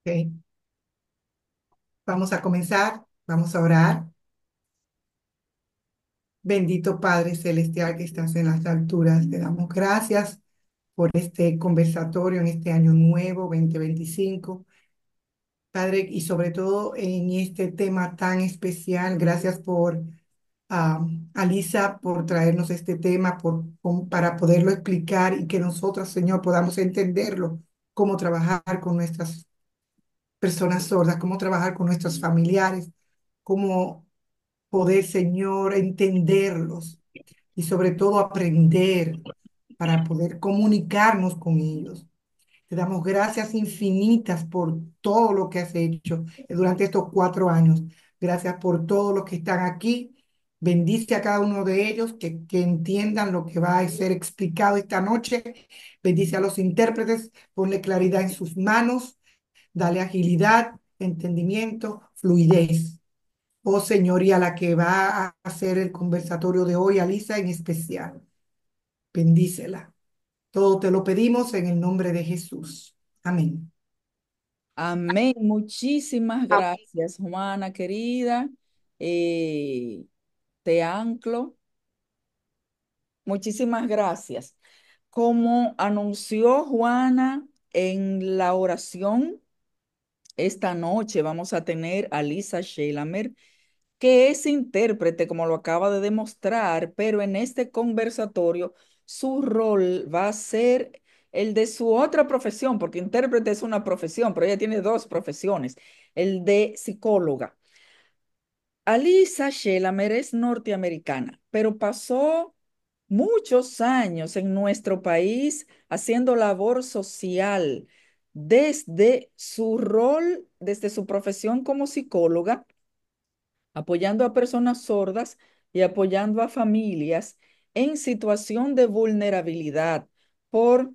Ok, vamos a comenzar, vamos a orar. Bendito Padre Celestial que estás en las alturas, te damos gracias por este conversatorio en este año nuevo 2025. Padre, y sobre todo en este tema tan especial, gracias por Alisa por traernos este tema para poderlo explicar y que nosotros, Señor, podamos entenderlo, cómo trabajar con nuestras personas sordas, cómo trabajar con nuestros familiares, cómo poder, Señor, entenderlos y sobre todo aprender para poder comunicarnos con ellos. Te damos gracias infinitas por todo lo que has hecho durante estos 4 años. Gracias por todos los que están aquí. Bendice a cada uno de ellos, que entiendan lo que va a ser explicado esta noche. Bendice a los intérpretes, ponle claridad en sus manos, dale agilidad, entendimiento, fluidez. Oh Señor, y a la que va a hacer el conversatorio de hoy, Alisa en especial, bendícela. Todo te lo pedimos en el nombre de Jesús. Amén. Amén. Muchísimas gracias, Juana querida. Eh, Te anclo. Muchísimas gracias. Como anunció Juana en la oración, esta noche vamos a tener a Lisa Shelamer, que es intérprete, como lo acaba de demostrar, pero en este conversatorio su rol va a ser el de su otra profesión, porque intérprete es una profesión, pero ella tiene dos profesiones, el de psicóloga. Alisa Shelamer es norteamericana, pero pasó muchos años en nuestro país haciendo labor social desde su rol, desde su profesión como psicóloga, apoyando a personas sordas y apoyando a familias en situación de vulnerabilidad por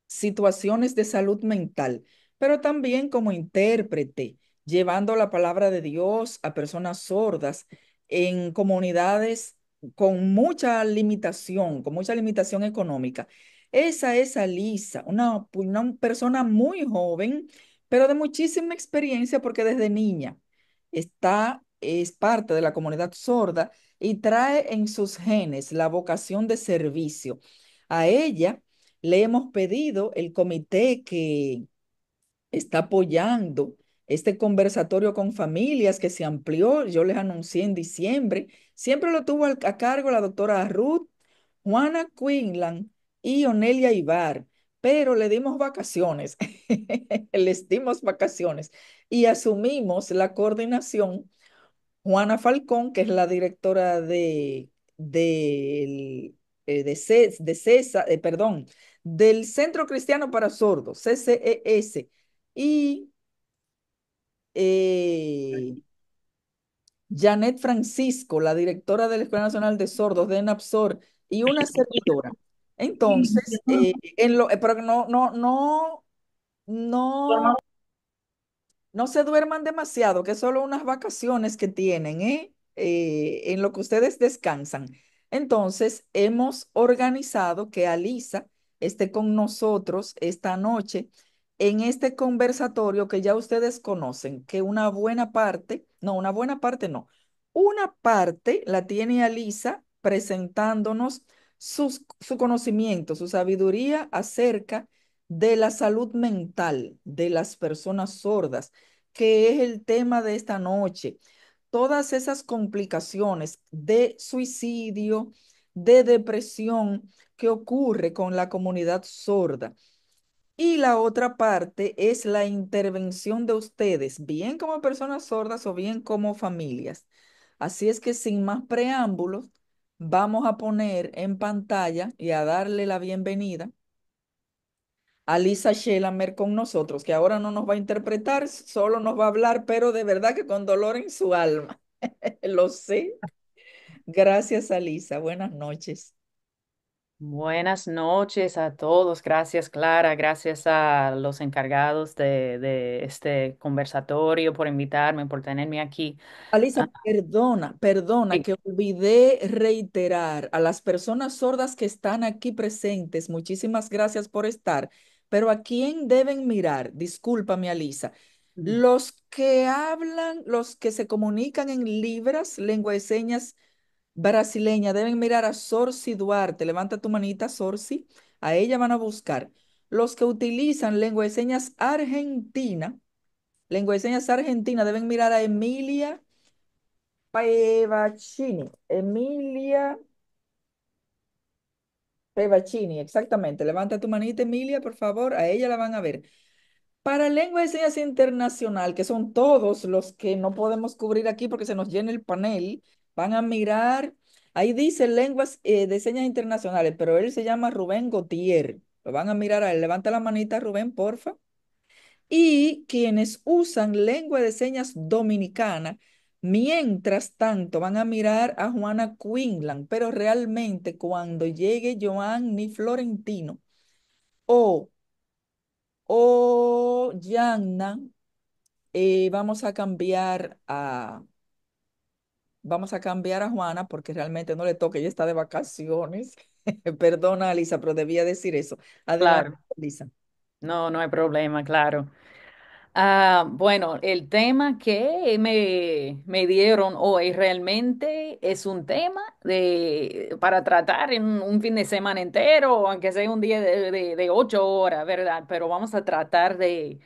situaciones de salud mental, pero también como intérprete, llevando la palabra de Dios a personas sordas en comunidades con mucha limitación económica. Esa es Alisa, una persona muy joven, pero de muchísima experiencia porque desde niña es parte de la comunidad sorda y trae en sus genes la vocación de servicio. A ella le hemos pedido el comité que está apoyando este conversatorio con familias que se amplió, yo les anuncié en diciembre, siempre lo tuvo a cargo la doctora Ruth, Juana Quinlan y Onelia Ibar, pero le dimos vacaciones, les dimos vacaciones y asumimos la coordinación Juana Falcón, que es la directora de CESA, perdón, del Centro Cristiano para Sordos, CCES, y eh, Janet Francisco, la directora de la Escuela Nacional de Sordos de ENAPSOR, y una servidora. Entonces, pero no no se duerman demasiado, que es solo unas vacaciones que tienen, ¿eh? En lo que ustedes descansan. Entonces, hemos organizado que Alisa esté con nosotros esta noche en este conversatorio que ya ustedes conocen, que una buena parte no, una parte la tiene Alisa presentándonos su conocimiento, su sabiduría acerca de la salud mental de las personas sordas, que es el tema de esta noche. Todas esas complicaciones de suicidio, de depresión que ocurre con la comunidad sorda. Y la otra parte es la intervención de ustedes, bien como personas sordas o bien como familias. Así es que sin más preámbulos, vamos a poner en pantalla y a darle la bienvenida a Lisa Shelamer con nosotros, que ahora no nos va a interpretar, solo nos va a hablar, pero de verdad que con dolor en su alma. Lo sé. Gracias, Alisa. Buenas noches. Buenas noches a todos. Gracias, Clara. Gracias a los encargados de este conversatorio por invitarme, por tenerme aquí. Alisa, Ah, perdona sí. que olvidé reiterar a las personas sordas que están aquí presentes. Muchísimas gracias por estar, Pero ¿a quién deben mirar? Discúlpame, Alisa. Ujú. Los que hablan, los que se comunican en libras, lengua de señas brasileña, deben mirar a Sorcy Duarte. Levanta tu manita, Sorcy. A ella van a buscar. Los que utilizan lengua de señas argentina, deben mirar a Emilia Pevacini. Emilia Pevacini, exactamente. Levanta tu manita, Emilia, por favor. A ella la van a ver. Para lengua de señas internacional, que son todos los que no podemos cubrir aquí porque se nos llena el panel, van a mirar, ahí dice lenguas de señas internacionales, pero él se llama Rubén Gautier. Lo van a mirar a él. Levanta la manita, Rubén, porfa. Y quienes usan lengua de señas dominicana, mientras tanto, van a mirar a Juana Quinlan, pero realmente cuando llegue Joanny Florentino o, o Yanna, vamos a cambiar a Juana porque realmente no le toca, ella está de vacaciones. Perdona, Alisa, pero debía decir eso. Adelante, Claro, Alisa. no, no hay problema, claro. Bueno, el tema que me dieron hoy realmente es un tema para tratar en un fin de semana entero, aunque sea un día de 8 horas, ¿verdad? Pero vamos a tratar de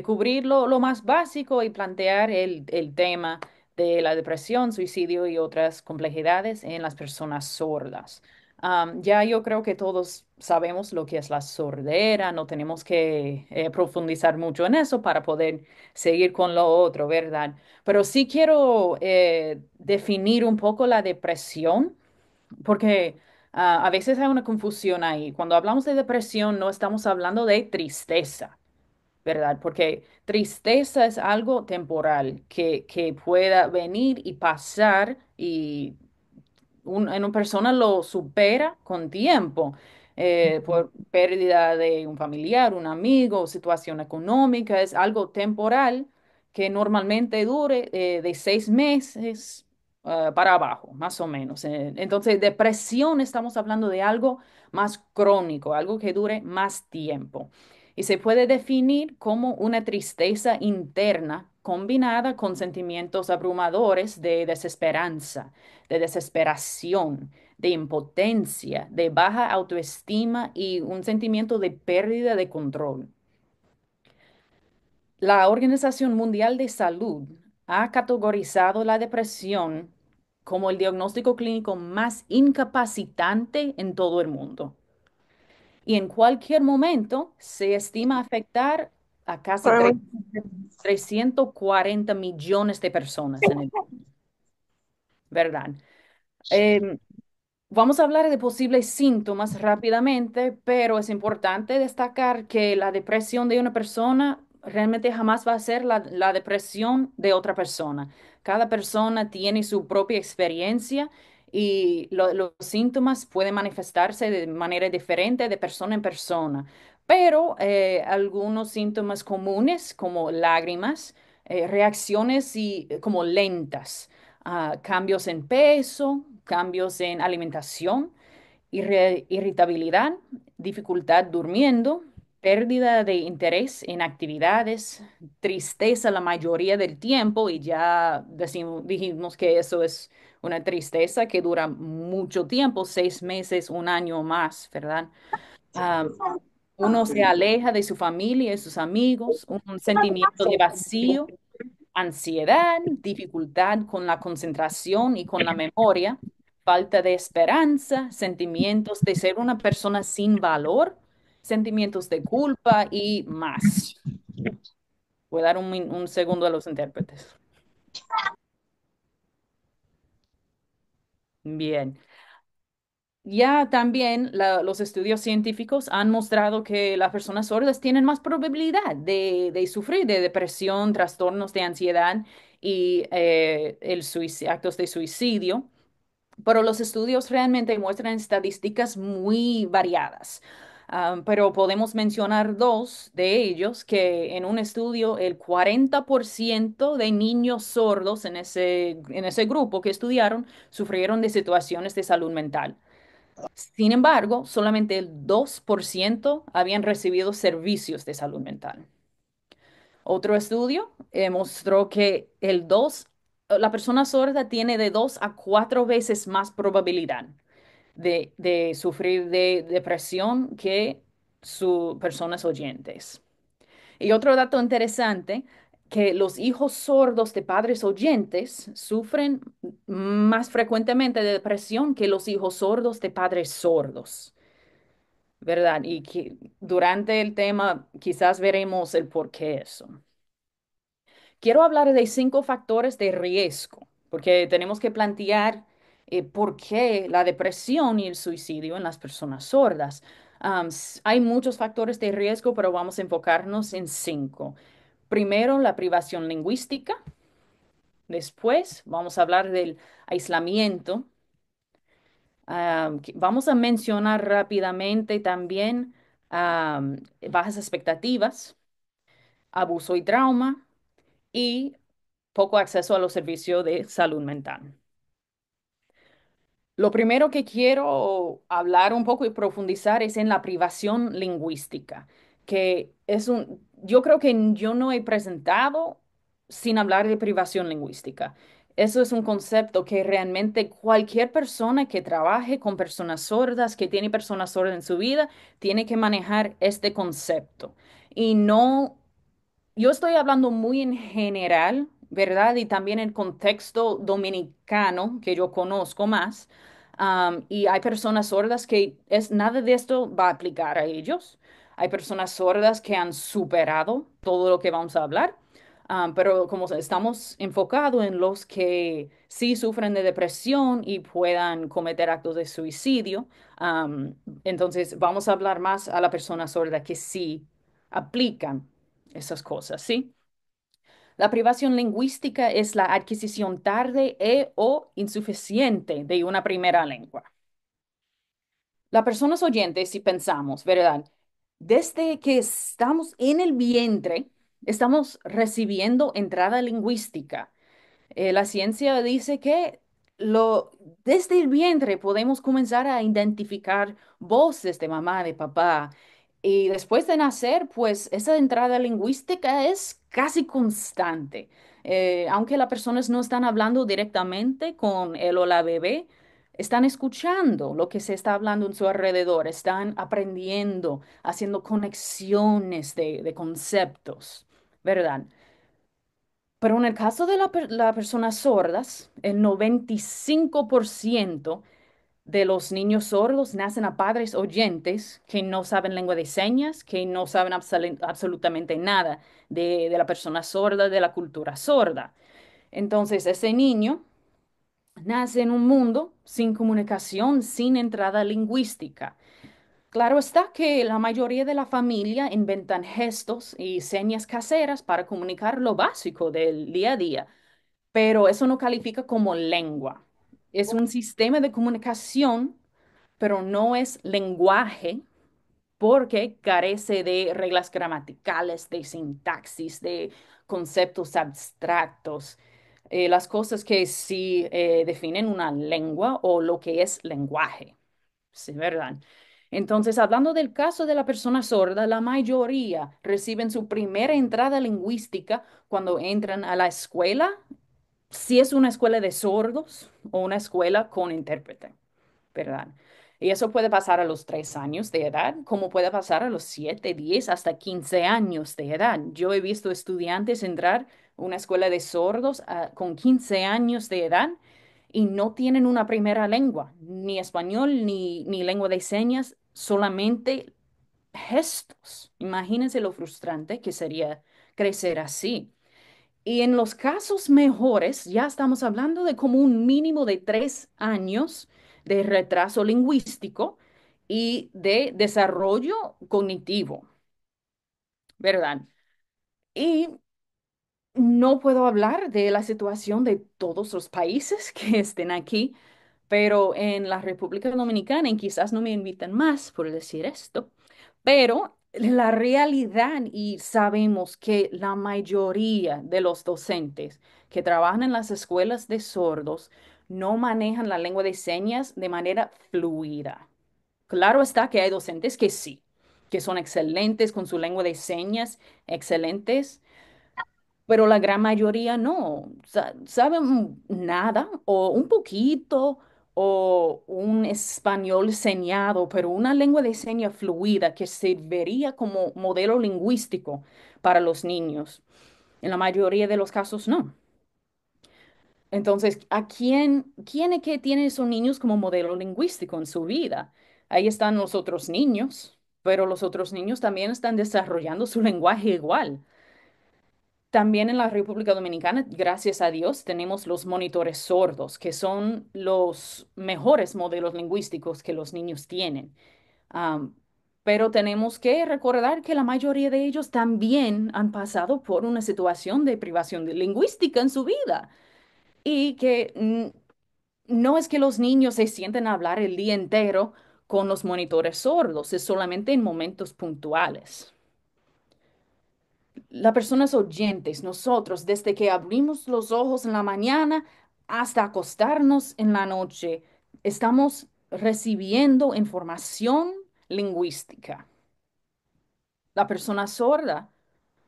cubrir lo más básico y plantear el tema de la depresión, suicidio y otras complejidades en las personas sordas. Ya yo creo que todos sabemos lo que es la sordera, no tenemos que profundizar mucho en eso para poder seguir con lo otro, ¿verdad? Pero sí quiero definir un poco la depresión, porque a veces hay una confusión ahí. Cuando hablamos de depresión, no estamos hablando de tristeza, ¿verdad? Porque tristeza es algo temporal que pueda venir y pasar y en una persona lo supera con tiempo, por pérdida de un familiar, un amigo, situación económica, es algo temporal que normalmente dure de 6 meses para abajo, más o menos. Entonces, depresión estamos hablando de algo más crónico, algo que dure más tiempo. Y se puede definir como una tristeza interna combinada con sentimientos abrumadores de desesperanza, de desesperación, de impotencia, de baja autoestima y un sentimiento de pérdida de control. La Organización Mundial de Salud ha categorizado la depresión como el diagnóstico clínico más incapacitante en todo el mundo. Y en cualquier momento se estima afectar a casi 340 millones de personas en el mundo, ¿verdad? Em, Vamos a hablar de posibles síntomas rápidamente, pero es importante destacar que la depresión de una persona realmente jamás va a ser la depresión de otra persona. Cada persona tiene su propia experiencia y los síntomas pueden manifestarse de manera diferente de persona en persona. Pero algunos síntomas comunes como lágrimas, reacciones como lentas, cambios en peso, cambios en alimentación, irritabilidad, dificultad durmiendo, pérdida de interés en actividades, tristeza la mayoría del tiempo, y ya dijimos que eso es una tristeza que dura mucho tiempo, 6 meses, un año o más, ¿verdad? Ah, Uno se aleja de su familia y sus amigos, un sentimiento de vacío, ansiedad, dificultad con la concentración y con la memoria, falta de esperanza, sentimientos de ser una persona sin valor, sentimientos de culpa y más. Voy a dar un segundo a los intérpretes. Bien. Ya también los estudios científicos han mostrado que las personas sordas tienen más probabilidad de sufrir de depresión, trastornos de ansiedad y actos de suicidio. Pero los estudios realmente muestran estadísticas muy variadas. Pero podemos mencionar dos de ellos, que en un estudio el 40% de niños sordos en ese grupo que estudiaron sufrieron de situaciones de salud mental. Sin embargo, solamente el 2% habían recibido servicios de salud mental. Otro estudio mostró que la persona sorda tiene de 2 a 4 veces más probabilidad de sufrir de depresión que sus personas oyentes. Y otro dato interesante, que los hijos sordos de padres oyentes sufren más frecuentemente de depresión que los hijos sordos de padres sordos, ¿verdad? Y que durante el tema quizás veremos el por qué eso. Quiero hablar de 5 factores de riesgo, porque tenemos que plantear por qué la depresión y el suicidio en las personas sordas. Hay muchos factores de riesgo, pero vamos a enfocarnos en 5. Primero, la privación lingüística. Después, vamos a hablar del aislamiento. Vamos a mencionar rápidamente también bajas expectativas, abuso y trauma y poco acceso a los servicios de salud mental. Lo primero que quiero hablar un poco y profundizar es en la privación lingüística, que yo creo que yo no he presentado sin hablar de privación lingüística. Eso es un concepto que realmente cualquier persona que trabaje con personas sordas, que tiene personas sordas en su vida, tiene que manejar este concepto. Y no yo estoy hablando muy en general, ¿verdad? Y también en contexto dominicano, que yo conozco más. Y hay personas sordas que nada de esto va a aplicar a ellos. Hay personas sordas que han superado todo lo que vamos a hablar. Pero como estamos enfocados en los que sí sufren de depresión y puedan cometer actos de suicidio, entonces vamos a hablar más a la persona sorda que sí aplican esas cosas, ¿sí? La privación lingüística es la adquisición tarde o insuficiente de una primera lengua. Las personas oyentes, si pensamos, ¿verdad? Desde que estamos en el vientre, estamos recibiendo entrada lingüística. La ciencia dice que desde el vientre podemos comenzar a identificar voces de mamá, de papá. Y después de nacer, pues esa entrada lingüística es casi constante. Aunque las personas no están hablando directamente con él o la bebé, están escuchando lo que se está hablando en su alrededor, están aprendiendo, haciendo conexiones de conceptos, ¿verdad? Pero en el caso de las personas sordas, el 95% de los niños sordos nacen a padres oyentes que no saben lengua de señas, que no saben absolutamente nada de la persona sorda, de la cultura sorda. Entonces, ese niño nace en un mundo sin comunicación, sin entrada lingüística. Claro está que la mayoría de la familia inventan gestos y señas caseras para comunicar lo básico del día a día, pero eso no califica como lengua. Es un sistema de comunicación, pero no es lenguaje porque carece de reglas gramaticales, de sintaxis, de conceptos abstractos, las cosas que sí definen una lengua o lo que es lenguaje. Sí, ¿verdad? Entonces, hablando del caso de la persona sorda, la mayoría reciben su primera entrada lingüística cuando entran a la escuela, si es una escuela de sordos o una escuela con intérprete, ¿verdad? Y eso puede pasar a los 3 años de edad, como puede pasar a los 7, 10, hasta 15 años de edad. Yo he visto estudiantes entrar a una escuela de sordos con 15 años de edad y no tienen una primera lengua, ni español ni lengua de señas, solamente gestos. Imagínense lo frustrante que sería crecer así. Y en los casos mejores, ya estamos hablando de como un mínimo de 3 años de retraso lingüístico y de desarrollo cognitivo, ¿verdad? Y no puedo hablar de la situación de todos los países que estén aquí, pero en la República Dominicana, y quizás no me invitan más por decir esto, pero la realidad, y sabemos que la mayoría de los docentes que trabajan en las escuelas de sordos no manejan la lengua de señas de manera fluida. Claro está que hay docentes que sí, que son excelentes con su lengua de señas, excelentes, pero la gran mayoría no. Saben nada o un poquito o un español señado, pero una lengua de señas fluida que serviría como modelo lingüístico para los niños. En la mayoría de los casos no. Entonces, ¿quién es que tiene esos niños como modelo lingüístico en su vida? Ahí están los otros niños, pero los otros niños también están desarrollando su lenguaje igual. También en la República Dominicana, gracias a Dios, tenemos los monitores sordos, que son los mejores modelos lingüísticos que los niños tienen. Am, pero tenemos que recordar que la mayoría de ellos también han pasado por una situación de privación lingüística en su vida y que no es que los niños se sienten a hablar el día entero con los monitores sordos, es solamente en momentos puntuales. Las personas oyentes, nosotros, desde que abrimos los ojos en la mañana hasta acostarnos en la noche, estamos recibiendo información lingüística. La persona sorda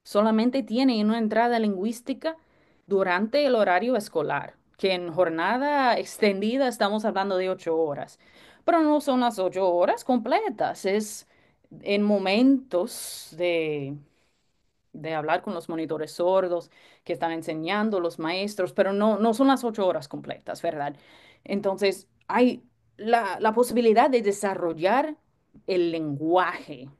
solamente tiene una entrada lingüística durante el horario escolar, que en jornada extendida estamos hablando de 8 horas, pero no son las 8 horas completas, es en momentos de hablar con los monitores sordos que están enseñando los maestros, pero no son las 8 horas completas, ¿verdad? Entonces, hay la posibilidad de desarrollar el lenguaje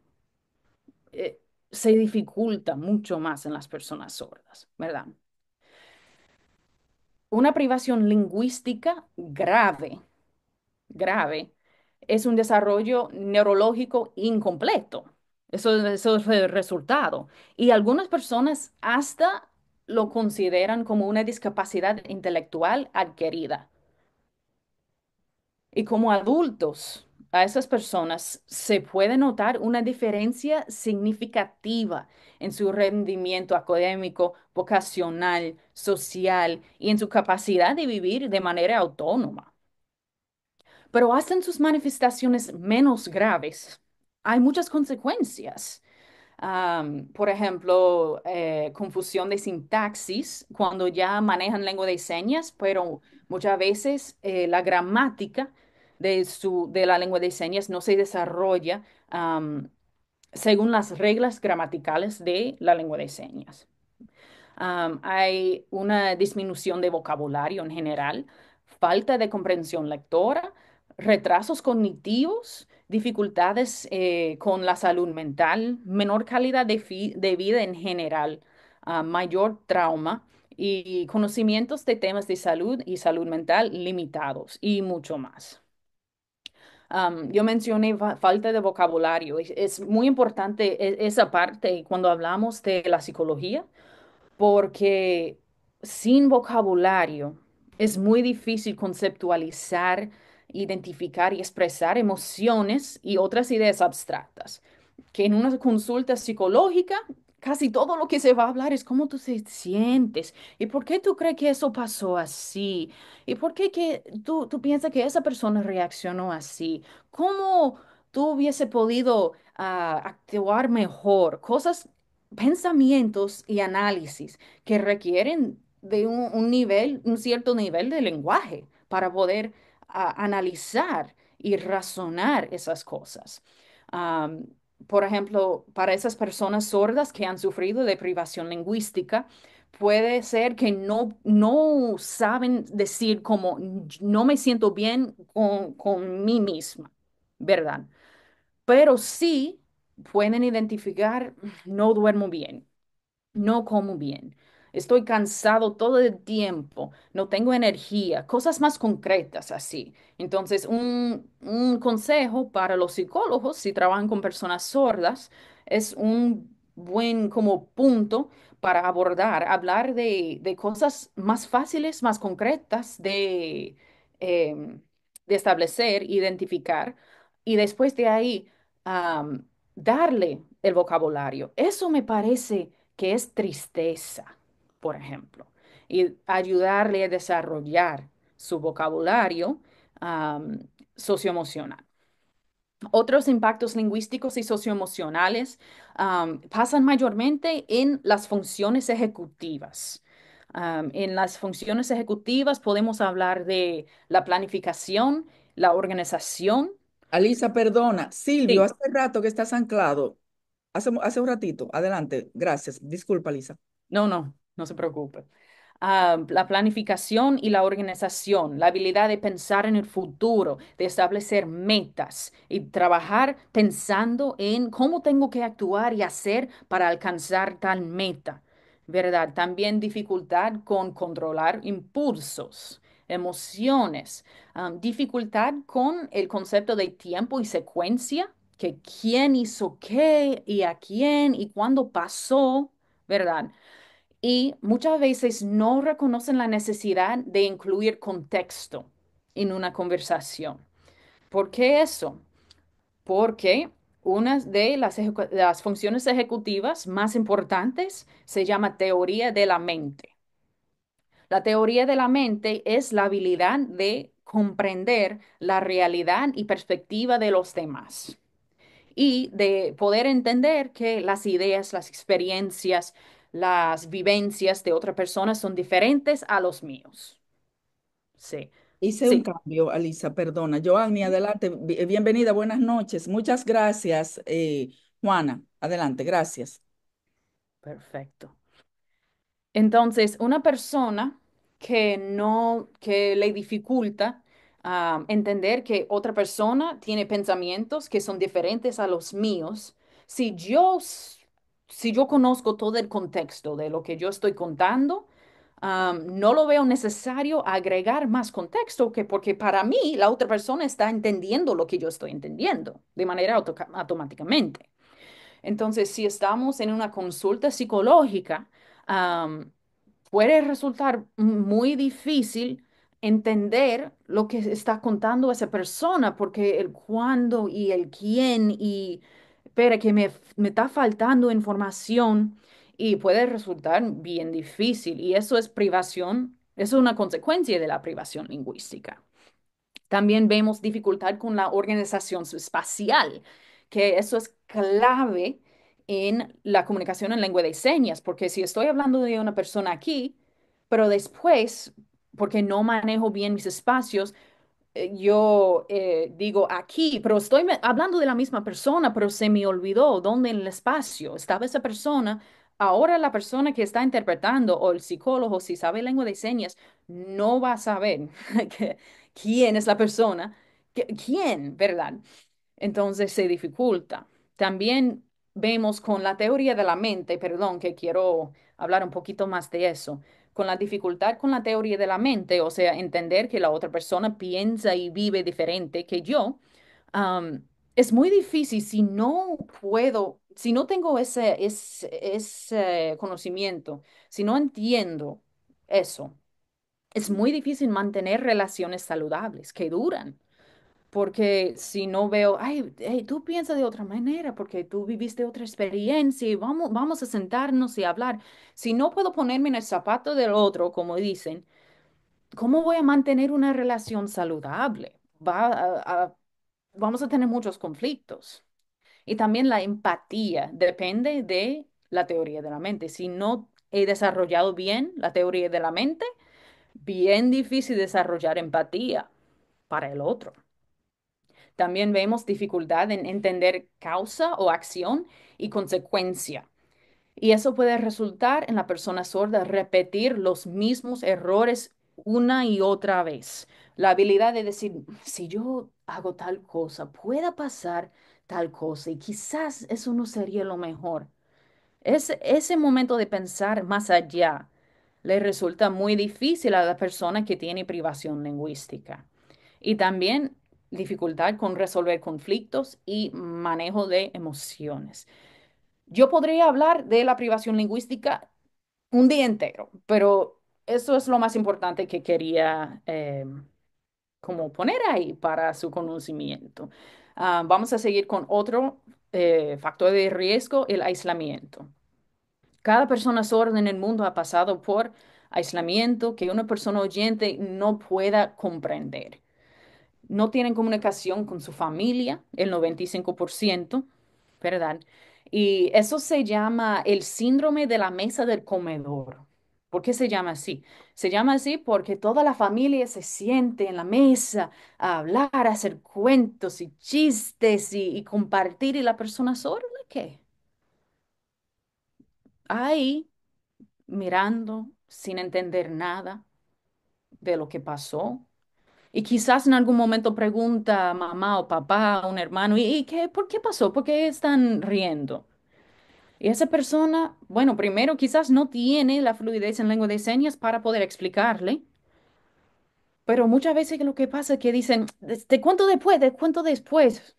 eh, se dificulta mucho más en las personas sordas, ¿verdad? Una privación lingüística grave, es un desarrollo neurológico incompleto. Eso es el resultado. Y algunas personas hasta lo consideran como una discapacidad intelectual adquirida. Y como adultos, a esas personas se puede notar una diferencia significativa en su rendimiento académico, vocacional, social y en su capacidad de vivir de manera autónoma. Pero hasta en sus manifestaciones menos graves, hay muchas consecuencias. Por ejemplo, confusión de sintaxis cuando ya manejan lengua de señas, pero muchas veces la gramática de la lengua de señas no se desarrolla según las reglas gramaticales de la lengua de señas. Hay una disminución de vocabulario en general, falta de comprensión lectora, retrasos cognitivos, dificultades con la salud mental, menor calidad de vida en general, mayor trauma y conocimientos de temas de salud y salud mental limitados y mucho más. Yo mencioné falta de vocabulario. Es muy importante esa parte cuando hablamos de la psicología porque sin vocabulario es muy difícil conceptualizar, identificar y expresar emociones y otras ideas abstractas, que en una consulta psicológica casi todo lo que se va a hablar es cómo tú te sientes y por qué tú crees que eso pasó así y por qué que tú piensas que esa persona reaccionó así, cómo tú hubiese podido actuar mejor, cosas, pensamientos y análisis que requieren de un nivel, un cierto nivel de lenguaje para poder analizar y razonar esas cosas. Am, por ejemplo, para esas personas sordas que han sufrido de privación lingüística, puede ser que no saben decir como no me siento bien con mí misma, ¿verdad? Pero sí pueden identificar no duermo bien, no como bien, estoy cansado todo el tiempo, no tengo energía, cosas más concretas así. Entonces, un consejo para los psicólogos si trabajan con personas sordas es un buen como punto para abordar, hablar de cosas más fáciles, más concretas em, de establecer, identificar y después de ahí darle el vocabulario. Eso me parece que es tristeza, por ejemplo, y ayudarle a desarrollar su vocabulario am, socioemocional. Otros impactos lingüísticos y socioemocionales pasan mayormente en las funciones ejecutivas. En las funciones ejecutivas podemos hablar de la planificación, la organización. Alisa, perdona. Silvio, Sí, hace rato que estás anclado. Hace un ratito. Adelante. Gracias. Disculpa, Alisa. no se preocupe. La planificación y la organización, la habilidad de pensar en el futuro, de establecer metas y trabajar pensando en cómo tengo que actuar y hacer para alcanzar tal meta, ¿verdad? También dificultad con controlar impulsos, emociones, dificultad con el concepto de tiempo y secuencia, que quién hizo qué y a quién y cuándo pasó, ¿verdad? Y muchas veces no reconocen la necesidad de incluir contexto en una conversación. ¿Por qué eso? Porque una de las funciones ejecutivas más importantes se llama teoría de la mente. La teoría de la mente es la habilidad de comprender la realidad y perspectiva de los demás y de poder entender que las ideas, las experiencias, las vivencias de otra persona son diferentes a los míos. Sí, Hice un sí, cambio, Alisa, perdona. Joanny, adelante. Bienvenida, buenas noches. Muchas gracias, Juana. Adelante, gracias. perfecto. Entonces, una persona que le dificulta entender que otra persona tiene pensamientos que son diferentes a los míos, si yo, si yo conozco todo el contexto de lo que yo estoy contando, no lo veo necesario agregar más contexto que porque para mí la otra persona está entendiendo lo que yo estoy entendiendo de manera automáticamente. Entonces, si estamos en una consulta psicológica, am, puede resultar muy difícil entender lo que está contando esa persona, porque el cuándo y el quién y, espera, que me está faltando información y puede resultar bien difícil. Y eso es privación, eso es una consecuencia de la privación lingüística. También vemos dificultad con la organización espacial, que eso es clave en la comunicación en lengua de señas, porque si estoy hablando de una persona aquí, pero después, porque no manejo bien mis espacios, yo digo aquí, pero estoy hablando de la misma persona, pero se me olvidó dónde en el espacio estaba esa persona. Ahora la persona que está interpretando o el psicólogo, si sabe lengua de señas, no va a saber quién es la persona, quién, ¿verdad? Entonces se dificulta. También vemos con la teoría de la mente, perdón, que quiero hablar un poquito más de eso, con la dificultad con la teoría de la mente, o sea, entender que la otra persona piensa y vive diferente que yo, am, es muy difícil si no puedo, si no tengo ese conocimiento, si no entiendo eso, es muy difícil mantener relaciones saludables que duran. Porque si no veo, ay, hey, tú piensas de otra manera, porque tú viviste otra experiencia y vamos a sentarnos y hablar. Si no puedo ponerme en el zapato del otro, como dicen, ¿cómo voy a mantener una relación saludable? Vamos a tener muchos conflictos. Y también la empatía depende de la teoría de la mente. Si no he desarrollado bien la teoría de la mente, bien difícil desarrollar empatía para el otro. También vemos dificultad en entender causa o acción y consecuencia. Y eso puede resultar en la persona sorda repetir los mismos errores una y otra vez. La habilidad de decir, si yo hago tal cosa, pueda pasar tal cosa y quizás eso no sería lo mejor. Ese momento de pensar más allá le resulta muy difícil a la persona que tiene privación lingüística. Y también dificultad con resolver conflictos y manejo de emociones. Yo podría hablar de la privación lingüística un día entero, pero eso es lo más importante que quería como poner ahí para su conocimiento. Vamos a seguir con otro factor de riesgo, el aislamiento. Cada persona sorda en el mundo ha pasado por aislamiento que una persona oyente no pueda comprender. No tienen comunicación con su familia, el 95%, ¿verdad? Y eso se llama el síndrome de la mesa del comedor. ¿Por qué se llama así? Se llama así porque toda la familia se siente en la mesa a hablar, a hacer cuentos y chistes y compartir, y la persona sorda, ¿qué? Ahí mirando sin entender nada de lo que pasó. Y quizás en algún momento pregunta a mamá o papá, a un hermano, ¿y qué, por qué pasó? ¿Por qué están riendo? Y esa persona, bueno, primero quizás no tiene la fluidez en lengua de señas para poder explicarle, pero muchas veces lo que pasa es que dicen, te cuento después, te cuento después,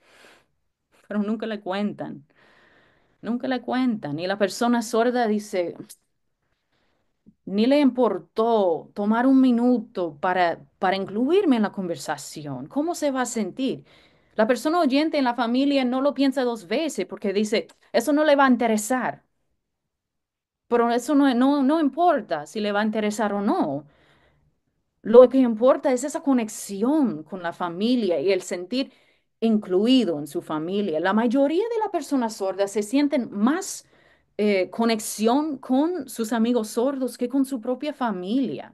pero nunca le cuentan, nunca le cuentan. Y la persona sorda dice, ni le importó tomar un minuto para incluirme en la conversación. ¿Cómo se va a sentir? La persona oyente en la familia no lo piensa dos veces porque dice, eso no le va a interesar, pero eso no importa si le va a interesar o no. Lo que importa es esa conexión con la familia y el sentir incluido en su familia. La mayoría de las personas sordas se sienten más conexión con sus amigos sordos que con su propia familia,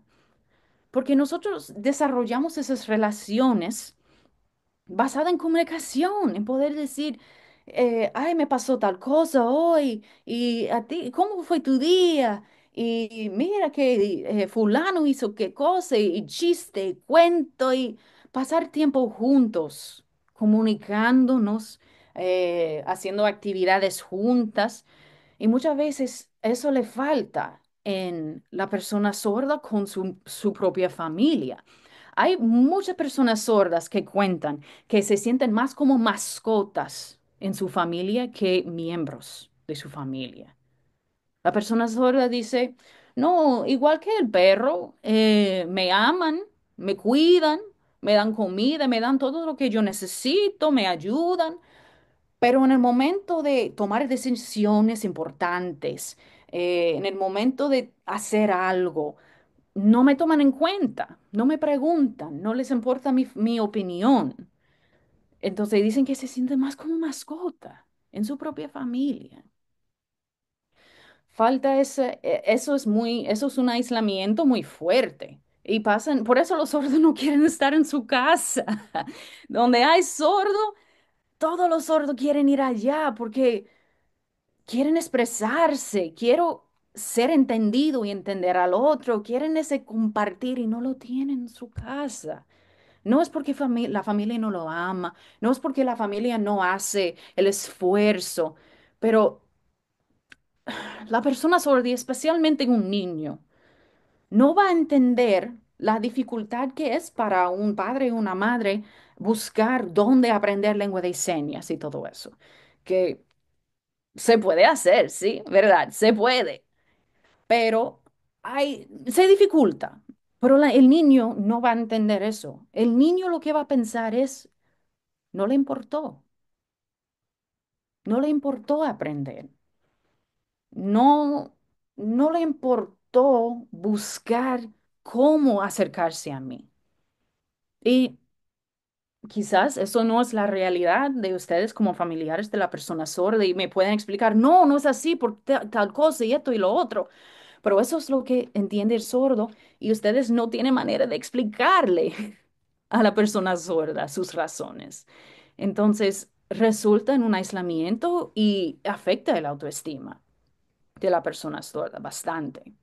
porque nosotros desarrollamos esas relaciones basada en comunicación, en poder decir, ay, me pasó tal cosa hoy, y a ti, ¿cómo fue tu día? Y mira que fulano hizo qué cosa, y chiste, y cuento, y pasar tiempo juntos, comunicándonos, haciendo actividades juntas. Y muchas veces eso le falta en la persona sorda con su propia familia. Hay muchas personas sordas que cuentan que se sienten más como mascotas en su familia que miembros de su familia. La persona sorda dice, no, igual que el perro, me aman, me cuidan, me dan comida, me dan todo lo que yo necesito, me ayudan, pero en el momento de tomar decisiones importantes, en el momento de hacer algo, no me toman en cuenta, no me preguntan, no les importa mi opinión. Entonces dicen que se sienten más como mascota en su propia familia. Falta ese, eso es un aislamiento muy fuerte. Y pasan, por eso los sordos no quieren estar en su casa. Donde hay sordo, todos los sordos quieren ir allá porque quieren expresarse, quiero ser entendido y entender al otro, quieren ese compartir y no lo tienen en su casa. No es porque la familia no lo ama, no es porque la familia no hace el esfuerzo, pero la persona sorda, y especialmente un niño, no va a entender la dificultad que es para un padre y una madre buscar dónde aprender lengua de señas y todo eso. Que se puede hacer, sí, ¿verdad? Se puede, pero se dificulta. Pero el niño no va a entender eso. El niño lo que va a pensar es, no le importó, no le importó aprender, no, no le importó buscar cómo acercarse a mí. Y quizás eso no es la realidad de ustedes como familiares de la persona sorda y me pueden explicar, no, no es así por tal cosa y esto y lo otro. Pero eso es lo que entiende el sordo y ustedes no tienen manera de explicarle a la persona sorda sus razones. Entonces, resulta en un aislamiento y afecta el autoestima de la persona sorda bastante.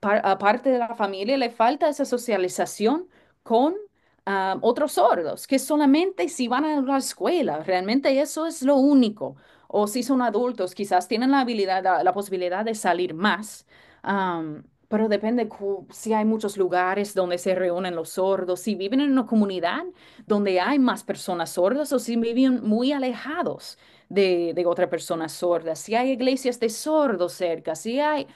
Aparte de la familia, le falta esa socialización con otros sordos, que solamente si van a la escuela, realmente eso es lo único. O si son adultos, quizás tienen la habilidad, la posibilidad de salir más. Pero depende si hay muchos lugares donde se reúnen los sordos, si viven en una comunidad donde hay más personas sordas o si viven muy alejados de otra persona sorda, si hay iglesias de sordos cerca, si hay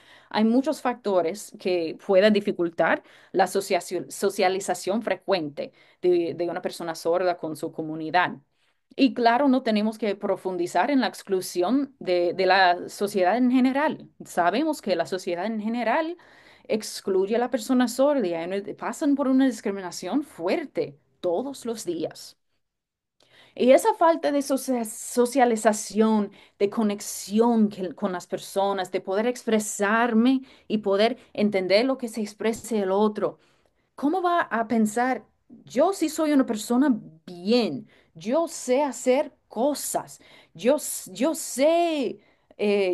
muchos factores que puedan dificultar la socialización frecuente de una persona sorda con su comunidad. Y claro, no tenemos que profundizar en la exclusión de la sociedad en general. Sabemos que la sociedad en general excluye a la persona sorda y pasan por una discriminación fuerte todos los días. Y esa falta de socialización, de conexión con las personas, de poder expresarme y poder entender lo que se expresa el otro. ¿Cómo va a pensar, yo sí soy una persona bien, yo sé hacer cosas, yo sé,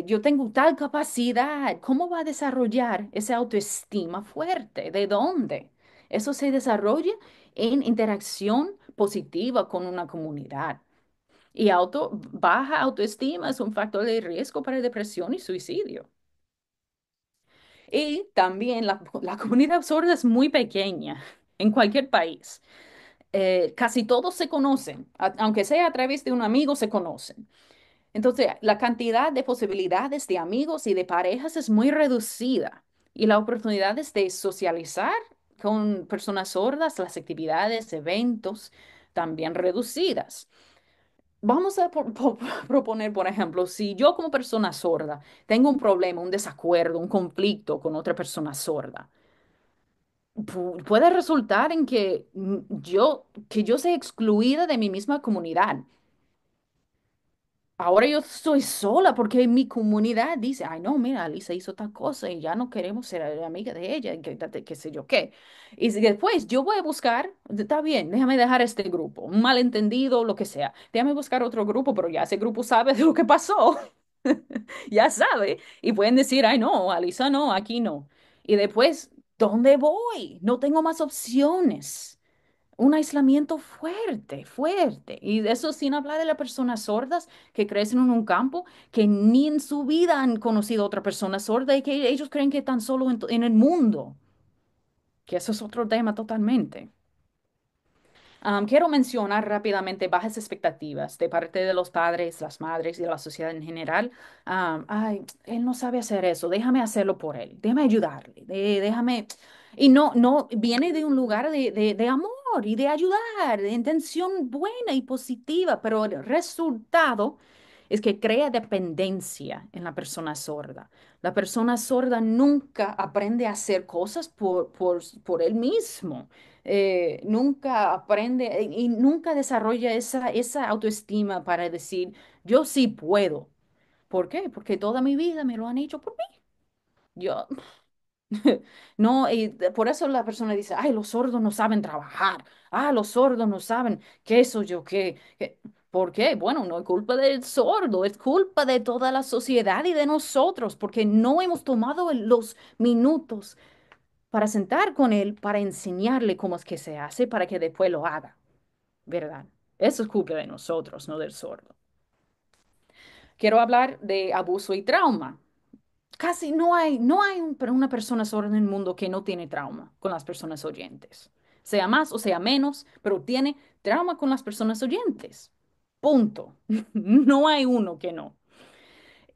yo tengo tal capacidad? ¿Cómo va a desarrollar esa autoestima fuerte? ¿De dónde? Eso se desarrolla en interacción positiva con una comunidad. Y baja autoestima es un factor de riesgo para depresión y suicidio. Y también la comunidad sorda es muy pequeña en cualquier país. Casi todos se conocen, aunque sea a través de un amigo, se conocen. Entonces, la cantidad de posibilidades de amigos y de parejas es muy reducida y las oportunidades de socializar con personas sordas, las actividades, eventos, también reducidas. Vamos a proponer, por ejemplo, si yo como persona sorda tengo un problema, un desacuerdo, un conflicto con otra persona sorda, puede resultar en que yo sea excluida de mi misma comunidad. Ahora yo estoy sola porque mi comunidad dice, ay no, mira, Lisa hizo tal cosa y ya no queremos ser amiga de ella, y qué sé yo qué. Y si después yo voy a buscar, está bien, déjame dejar este grupo, un malentendido, lo que sea, déjame buscar otro grupo, pero ya ese grupo sabe de lo que pasó, ya sabe, y pueden decir, ay no, Alisa no, aquí no. Y después, ¿dónde voy? No tengo más opciones. Un aislamiento fuerte, fuerte. Y de eso sin hablar de las personas sordas que crecen en un campo que ni en su vida han conocido a otra persona sorda y que ellos creen que están solo en el mundo, que eso es otro tema totalmente. Quiero mencionar rápidamente bajas expectativas de parte de los padres, las madres y de la sociedad en general. Ay, él no sabe hacer eso, déjame hacerlo por él, déjame ayudarle, déjame... Y no, viene de un lugar de amor y de ayudar, de intención buena y positiva, pero el resultado es que crea dependencia en la persona sorda. La persona sorda nunca aprende a hacer cosas por él mismo, nunca aprende y nunca desarrolla esa autoestima para decir, yo sí puedo. ¿Por qué? Porque toda mi vida me lo han hecho por mí. Yo, no, por eso la persona dice, ay, los sordos no saben trabajar, los sordos no saben qué eso yo qué. ¿Por qué? Bueno, no es culpa del sordo, es culpa de toda la sociedad y de nosotros, porque no hemos tomado los minutos para sentar con él, para enseñarle cómo es que se hace, para que después lo haga, ¿verdad? Eso es culpa de nosotros, no del sordo. Quiero hablar de abuso y trauma. Casi no hay una persona sorda en el mundo que no tiene trauma con las personas oyentes. Sea más o sea menos, pero tiene trauma con las personas oyentes. Punto. No hay uno que no.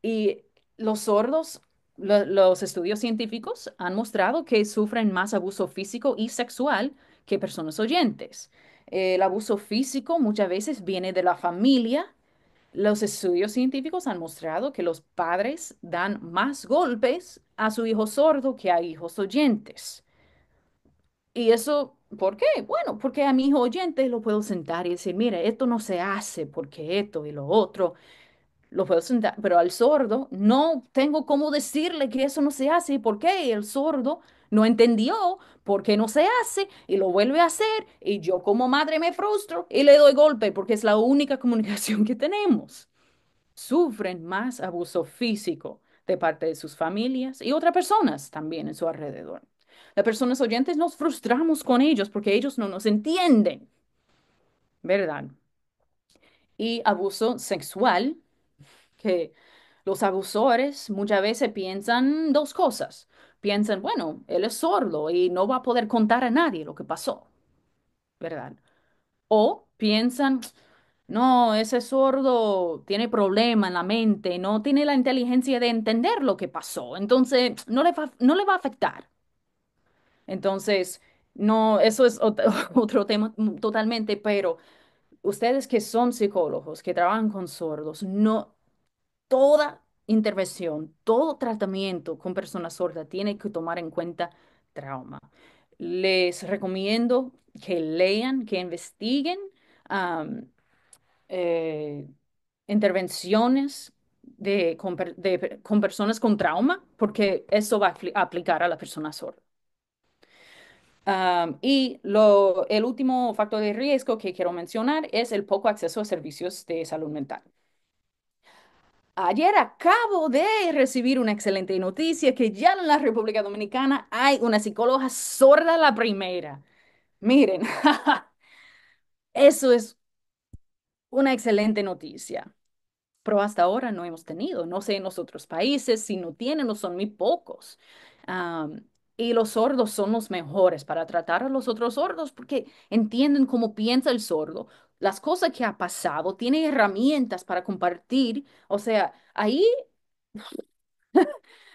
Y los sordos, los estudios científicos han mostrado que sufren más abuso físico y sexual que personas oyentes. El abuso físico muchas veces viene de la familia. Los estudios científicos han mostrado que los padres dan más golpes a su hijo sordo que a hijos oyentes. ¿Y eso por qué? Bueno, porque a mi hijo oyente lo puedo sentar y decir, mire, esto no se hace porque esto y lo otro. Lo puedo sentar, pero al sordo no tengo cómo decirle que eso no se hace y por qué. El sordo no entendió por qué no se hace y lo vuelve a hacer y yo como madre me frustro y le doy golpe porque es la única comunicación que tenemos. Sufren más abuso físico de parte de sus familias y otras personas también en su alrededor. Las personas oyentes nos frustramos con ellos porque ellos no nos entienden, ¿verdad? Y abuso sexual que los abusadores muchas veces piensan dos cosas. Piensan, bueno, él es sordo y no va a poder contar a nadie lo que pasó, ¿verdad? O piensan, no, ese sordo tiene problema en la mente, no tiene la inteligencia de entender lo que pasó, entonces no le va a afectar. Entonces, no, eso es otro tema totalmente, pero ustedes que son psicólogos, que trabajan con sordos, no. intervención, todo tratamiento con personas sordas tiene que tomar en cuenta trauma. Les recomiendo que lean, que investiguen am, eh, intervenciones con personas con trauma, porque eso va a aplicar a la persona sorda. El último factor de riesgo que quiero mencionar es el poco acceso a servicios de salud mental. Ayer acabo de recibir una excelente noticia que ya en la República Dominicana hay una psicóloga sorda la primera. Miren, eso es una excelente noticia. Pero hasta ahora no hemos tenido. No sé en los otros países, si no tienen, no son muy pocos. Am, y los sordos son los mejores para tratar a los otros sordos porque entienden cómo piensa el sordo, las cosas que ha pasado, tiene herramientas para compartir. O sea, ahí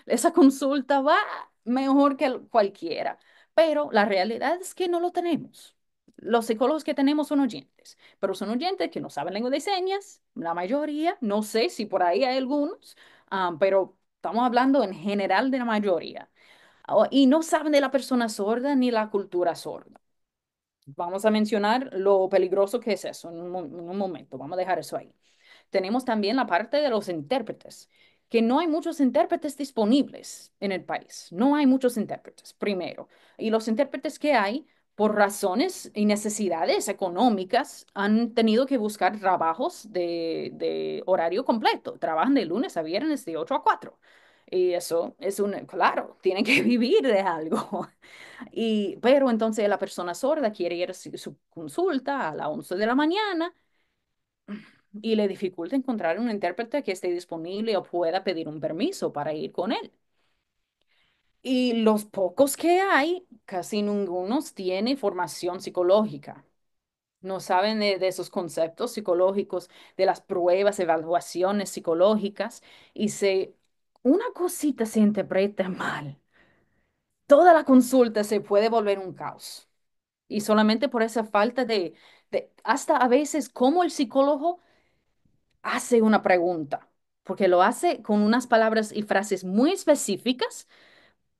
esa consulta va mejor que cualquiera, pero la realidad es que no lo tenemos. Los psicólogos que tenemos son oyentes, pero son oyentes que no saben lengua de señas, la mayoría, no sé si por ahí hay algunos, pero estamos hablando en general de la mayoría. Y no saben de la persona sorda ni la cultura sorda. Vamos a mencionar lo peligroso que es eso en un momento, vamos a dejar eso ahí. Tenemos también la parte de los intérpretes, que no hay muchos intérpretes disponibles en el país. No hay muchos intérpretes, primero. Y los intérpretes que hay, por razones y necesidades económicas, han tenido que buscar trabajos de horario completo. Trabajan de lunes a viernes de 8 a 4. Y eso es claro, tienen que vivir de algo. Pero entonces la persona sorda quiere ir a su consulta a las 11 de la mañana y le dificulta encontrar un intérprete que esté disponible o pueda pedir un permiso para ir con él. Y los pocos que hay, casi ninguno tiene formación psicológica. No saben de esos conceptos psicológicos, de las pruebas, evaluaciones psicológicas, y una cosita se interpreta mal. Toda la consulta se puede volver un caos. Y solamente por esa falta hasta a veces, cómo el psicólogo hace una pregunta, porque lo hace con unas palabras y frases muy específicas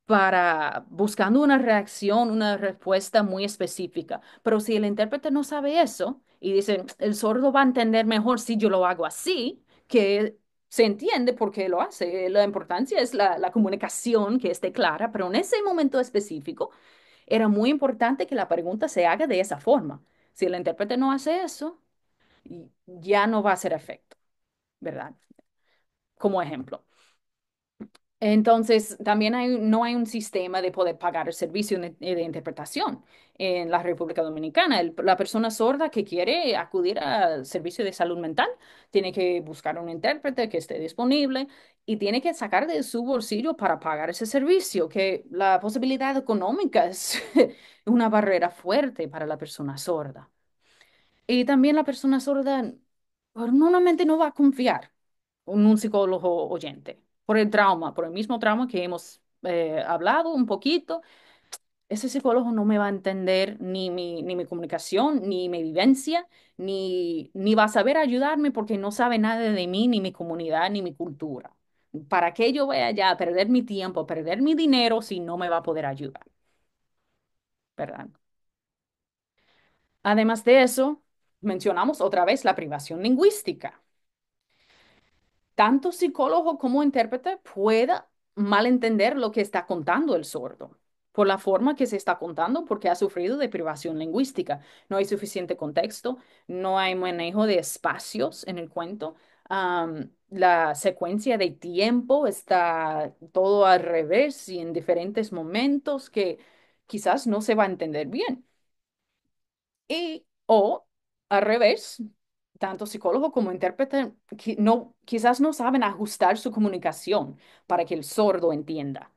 para buscando una reacción, una respuesta muy específica. Pero si el intérprete no sabe eso y dice, el sordo va a entender mejor si yo lo hago así, que se entiende por qué lo hace. La importancia es la comunicación que esté clara, pero en ese momento específico era muy importante que la pregunta se haga de esa forma. Si el intérprete no hace eso, ya no va a hacer efecto, ¿verdad? Como ejemplo. Entonces, también no hay un sistema de poder pagar el servicio de interpretación en la República Dominicana. La persona sorda que quiere acudir al servicio de salud mental tiene que buscar un intérprete que esté disponible y tiene que sacar de su bolsillo para pagar ese servicio, que la posibilidad económica es una barrera fuerte para la persona sorda. Y también la persona sorda normalmente no va a confiar en un psicólogo oyente por el trauma, por el mismo trauma que hemos hablado un poquito. Ese psicólogo no me va a entender ni mi comunicación, ni mi vivencia, ni va a saber ayudarme porque no sabe nada de mí, ni mi comunidad, ni mi cultura. ¿Para qué yo voy allá a perder mi tiempo, perder mi dinero si no me va a poder ayudar? ¿Verdad? Además de eso, mencionamos otra vez la privación lingüística. Tanto psicólogo como intérprete pueda malentender lo que está contando el sordo por la forma que se está contando porque ha sufrido de privación lingüística. No hay suficiente contexto, no hay manejo de espacios en el cuento. La secuencia de tiempo está todo al revés y en diferentes momentos que quizás no se va a entender bien. O al revés, tanto psicólogo como intérprete quizás no saben ajustar su comunicación para que el sordo entienda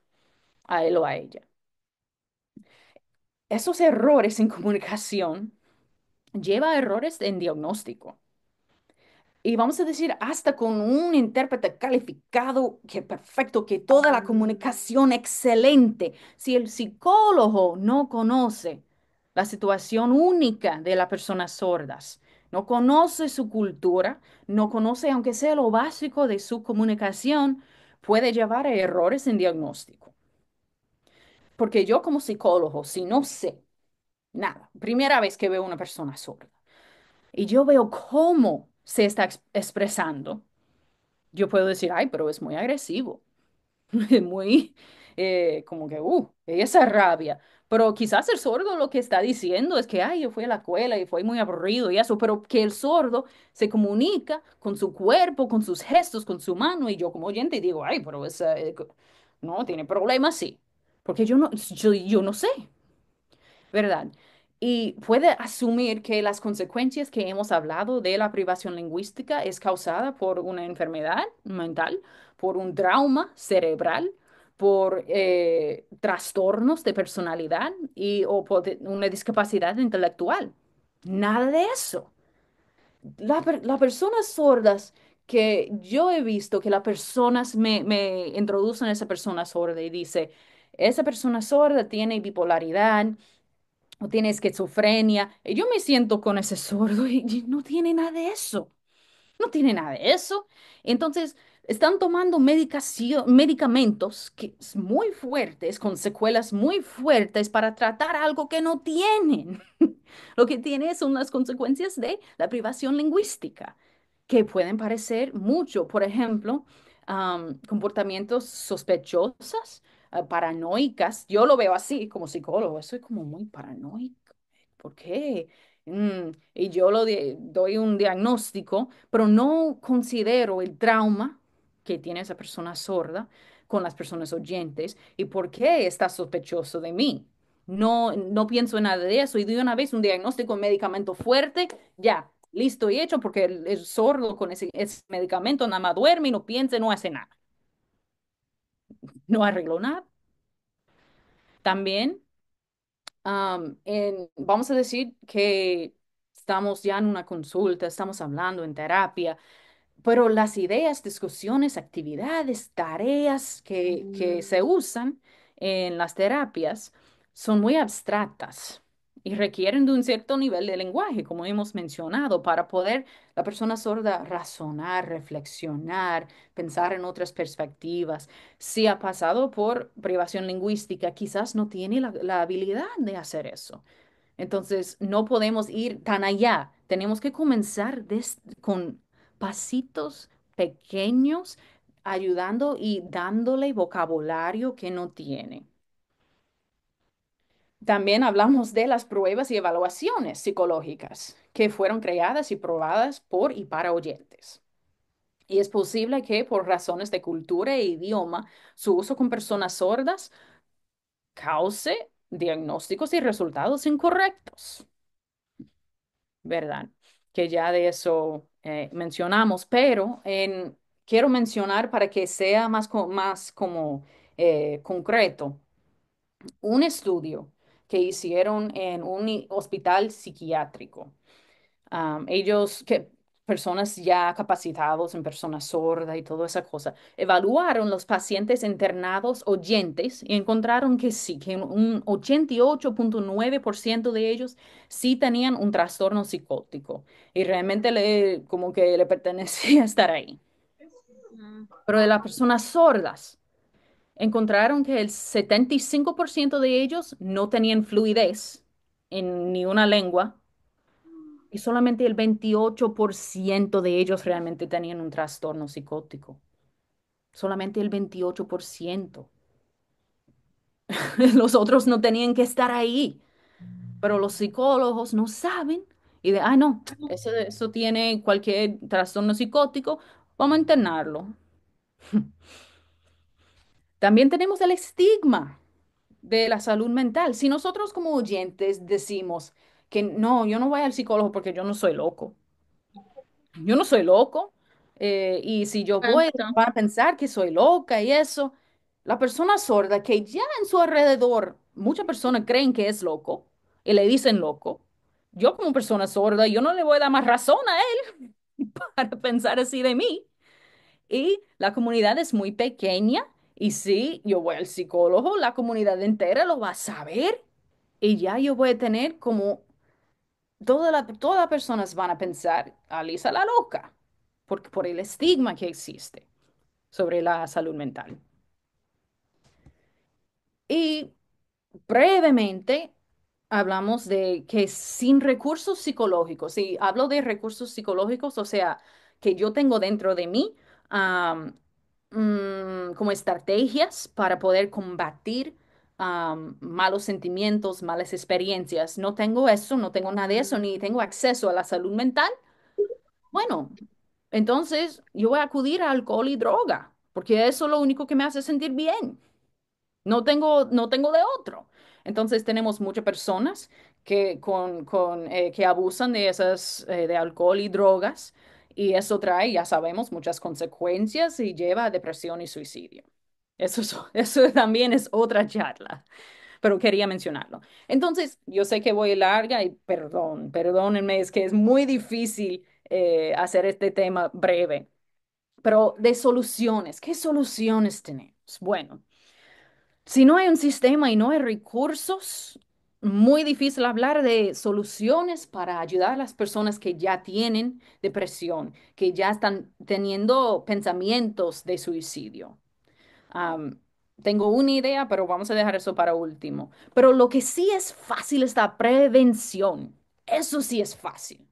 a él o a ella. Esos errores en comunicación lleva a errores en diagnóstico. Y vamos a decir, hasta con un intérprete calificado, que perfecto, que toda la comunicación excelente, si el psicólogo no conoce la situación única de las personas sordas, no conoce su cultura, no conoce, aunque sea lo básico de su comunicación, puede llevar a errores en diagnóstico. Porque yo como psicólogo, si no sé nada, primera vez que veo una persona sorda, y yo veo cómo se está expresando, yo puedo decir, ay, pero es muy agresivo. Muy, como que, esa rabia. Pero quizás el sordo lo que está diciendo es que, ay, yo fui a la escuela y fue muy aburrido y eso, pero que el sordo se comunica con su cuerpo, con sus gestos, con su mano, y yo como oyente digo, ay, pero esa, no, tiene problemas, sí. Porque yo no sé. ¿Verdad? Y puede asumir que las consecuencias que hemos hablado de la privación lingüística es causada por una enfermedad mental, por un trauma cerebral, por trastornos de personalidad o por una discapacidad intelectual. Nada de eso. Las personas sordas que yo he visto que las personas me introducen a esa persona sorda y dice, esa persona sorda tiene bipolaridad o tiene esquizofrenia. Y yo me siento con ese sordo y no tiene nada de eso. No tiene nada de eso. Entonces, están tomando medicamentos que es muy fuertes, con secuelas muy fuertes para tratar algo que no tienen. Lo que tiene son las consecuencias de la privación lingüística, que pueden parecer mucho. Por ejemplo, comportamientos sospechosos, paranoicas. Yo lo veo así como psicólogo. Soy como muy paranoico. ¿Por qué? Y yo doy un diagnóstico, pero no considero el trauma que tiene esa persona sorda con las personas oyentes y por qué está sospechoso de mí. No pienso en nada de eso y de una vez un diagnóstico, un medicamento fuerte, ya, listo y hecho, porque el sordo con ese medicamento nada más duerme y no piensa, y no hace nada, no arregló nada. También, vamos a decir que estamos ya en una consulta, estamos hablando en terapia. Pero las ideas, discusiones, actividades, tareas que se usan en las terapias son muy abstractas y requieren de un cierto nivel de lenguaje, como hemos mencionado, para poder la persona sorda razonar, reflexionar, pensar en otras perspectivas. Si ha pasado por privación lingüística, quizás no tiene la habilidad de hacer eso. Entonces, no podemos ir tan allá. Tenemos que comenzar con pasitos pequeños, ayudando y dándole vocabulario que no tiene. También hablamos de las pruebas y evaluaciones psicológicas que fueron creadas y probadas por y para oyentes. Y es posible que por razones de cultura e idioma, su uso con personas sordas cause diagnósticos y resultados incorrectos. ¿Verdad? Que ya de eso mencionamos, pero quiero mencionar para que sea más como concreto, un estudio que hicieron en un hospital psiquiátrico. Personas ya capacitados en personas sordas y toda esa cosa, evaluaron los pacientes internados oyentes y encontraron que sí, que un 88,9% de ellos sí tenían un trastorno psicótico y realmente como que le pertenecía estar ahí. Pero de las personas sordas, encontraron que el 75% de ellos no tenían fluidez en ni una lengua y solamente el 28% de ellos realmente tenían un trastorno psicótico. Solamente el 28%. Los otros no tenían que estar ahí. Pero los psicólogos no saben. Y no, eso tiene cualquier trastorno psicótico. Vamos a internarlo. También tenemos el estigma de la salud mental. Si nosotros como oyentes decimos que no, yo no voy al psicólogo porque yo no soy loco. Yo no soy loco. Y si yo voy, Exacto. van a pensar que soy loca y eso. La persona sorda que ya en su alrededor muchas personas creen que es loco y le dicen loco. Yo como persona sorda, yo no le voy a dar más razón a él para pensar así de mí. Y la comunidad es muy pequeña y si yo voy al psicólogo, la comunidad entera lo va a saber y ya yo voy a tener como todas las personas van a pensar a Lisa la loca, porque por el estigma que existe sobre la salud mental. Y brevemente hablamos de que sin recursos psicológicos, y hablo de recursos psicológicos, o sea, que yo tengo dentro de mí am, como estrategias para poder combatir malos sentimientos, malas experiencias. No tengo eso, no tengo nada de eso, ni tengo acceso a la salud mental. Bueno, entonces yo voy a acudir a alcohol y droga, porque eso es lo único que me hace sentir bien. No tengo de otro. Entonces tenemos muchas personas que abusan de de alcohol y drogas, y eso trae, ya sabemos, muchas consecuencias y lleva a depresión y suicidio. Eso también es otra charla, pero quería mencionarlo. Entonces, yo sé que voy larga y perdónenme, es que es muy difícil hacer este tema breve, pero de soluciones, ¿qué soluciones tenemos? Bueno. Si no hay un sistema y no hay recursos, muy difícil hablar de soluciones para ayudar a las personas que ya tienen depresión, que ya están teniendo pensamientos de suicidio. Am, Tengo una idea, pero vamos a dejar eso para último. Pero lo que sí es fácil es la prevención. Eso sí es fácil.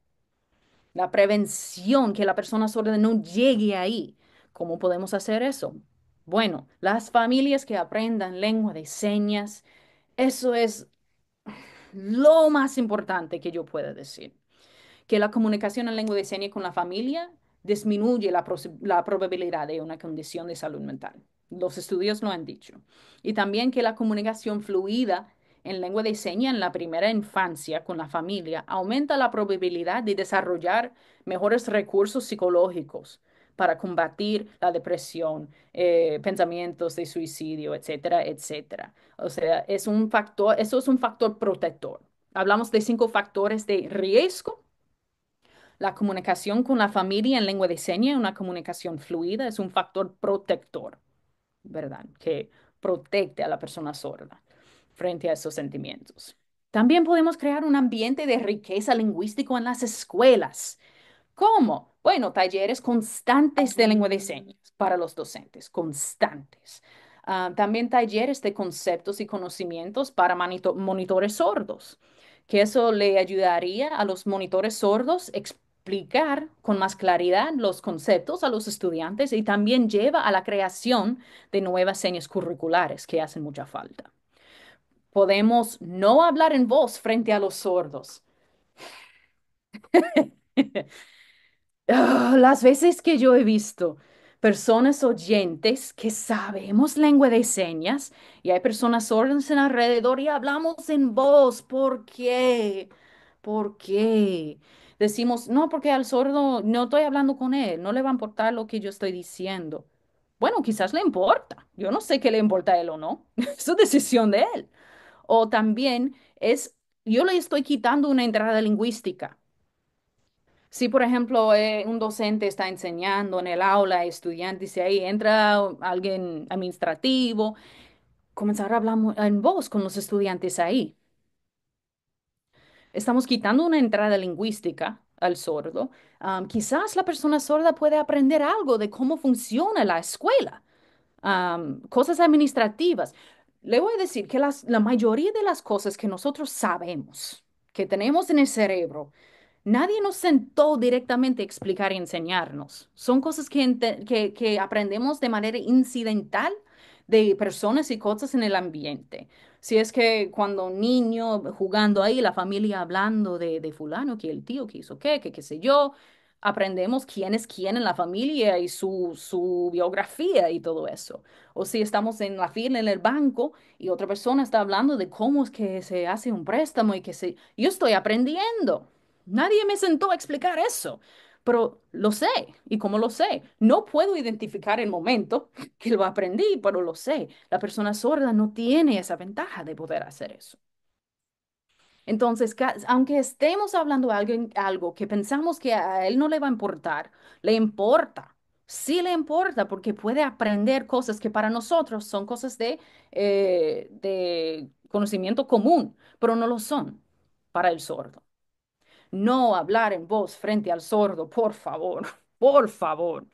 La prevención, que la persona sorda no llegue ahí. ¿Cómo podemos hacer eso? Bueno, las familias que aprendan lengua de señas, eso es lo más importante que yo pueda decir, que la comunicación en lengua de señas con la familia disminuye la probabilidad de una condición de salud mental. Los estudios lo han dicho. Y también que la comunicación fluida en lengua de señas en la primera infancia con la familia aumenta la probabilidad de desarrollar mejores recursos psicológicos para combatir la depresión, pensamientos de suicidio, etcétera, etcétera. O sea, eso es un factor protector. Hablamos de 5 factores de riesgo. La comunicación con la familia en lengua de señas, una comunicación fluida, es un factor protector, ¿verdad? Que protege a la persona sorda frente a esos sentimientos. También podemos crear un ambiente de riqueza lingüística en las escuelas. ¿Cómo? Bueno, talleres constantes de lengua de señas para los docentes, constantes. También talleres de conceptos y conocimientos para monitores sordos, que eso le ayudaría a los monitores sordos explicar con más claridad los conceptos a los estudiantes y también lleva a la creación de nuevas señas curriculares que hacen mucha falta. Podemos no hablar en voz frente a los sordos. Las veces que yo he visto personas oyentes que sabemos lengua de señas y hay personas sordas en alrededor y hablamos en voz, ¿por qué? ¿Por qué? Decimos, no, porque al sordo no estoy hablando con él, no le va a importar lo que yo estoy diciendo. Bueno, quizás le importa. Yo no sé qué le importa a él o no. Es su decisión de él. O también yo le estoy quitando una entrada lingüística. Si, por ejemplo, un docente está enseñando en el aula, estudiantes, y ahí entra alguien administrativo, comenzar a hablar en voz con los estudiantes ahí. Estamos quitando una entrada lingüística al sordo. Quizás la persona sorda puede aprender algo de cómo funciona la escuela, cosas administrativas. Le voy a decir que la mayoría de las cosas que nosotros sabemos, que tenemos en el cerebro, nadie nos sentó directamente a explicar y enseñarnos. Son cosas que aprendemos de manera incidental de personas y cosas en el ambiente. Si es que cuando un niño jugando ahí, la familia hablando de fulano, que el tío que hizo qué sé yo, aprendemos quién es quién en la familia y su biografía y todo eso. O si estamos en la fila en el banco y otra persona está hablando de cómo es que se hace un préstamo y yo estoy aprendiendo. Nadie me sentó a explicar eso, pero lo sé. ¿Y cómo lo sé? No puedo identificar el momento que lo aprendí, pero lo sé. La persona sorda no tiene esa ventaja de poder hacer eso. Entonces, aunque estemos hablando de algo que pensamos que a él no le va a importar, le importa. Sí le importa porque puede aprender cosas que para nosotros son cosas de conocimiento común, pero no lo son para el sordo. no hablar en voz frente al sordo, por favor, por favor.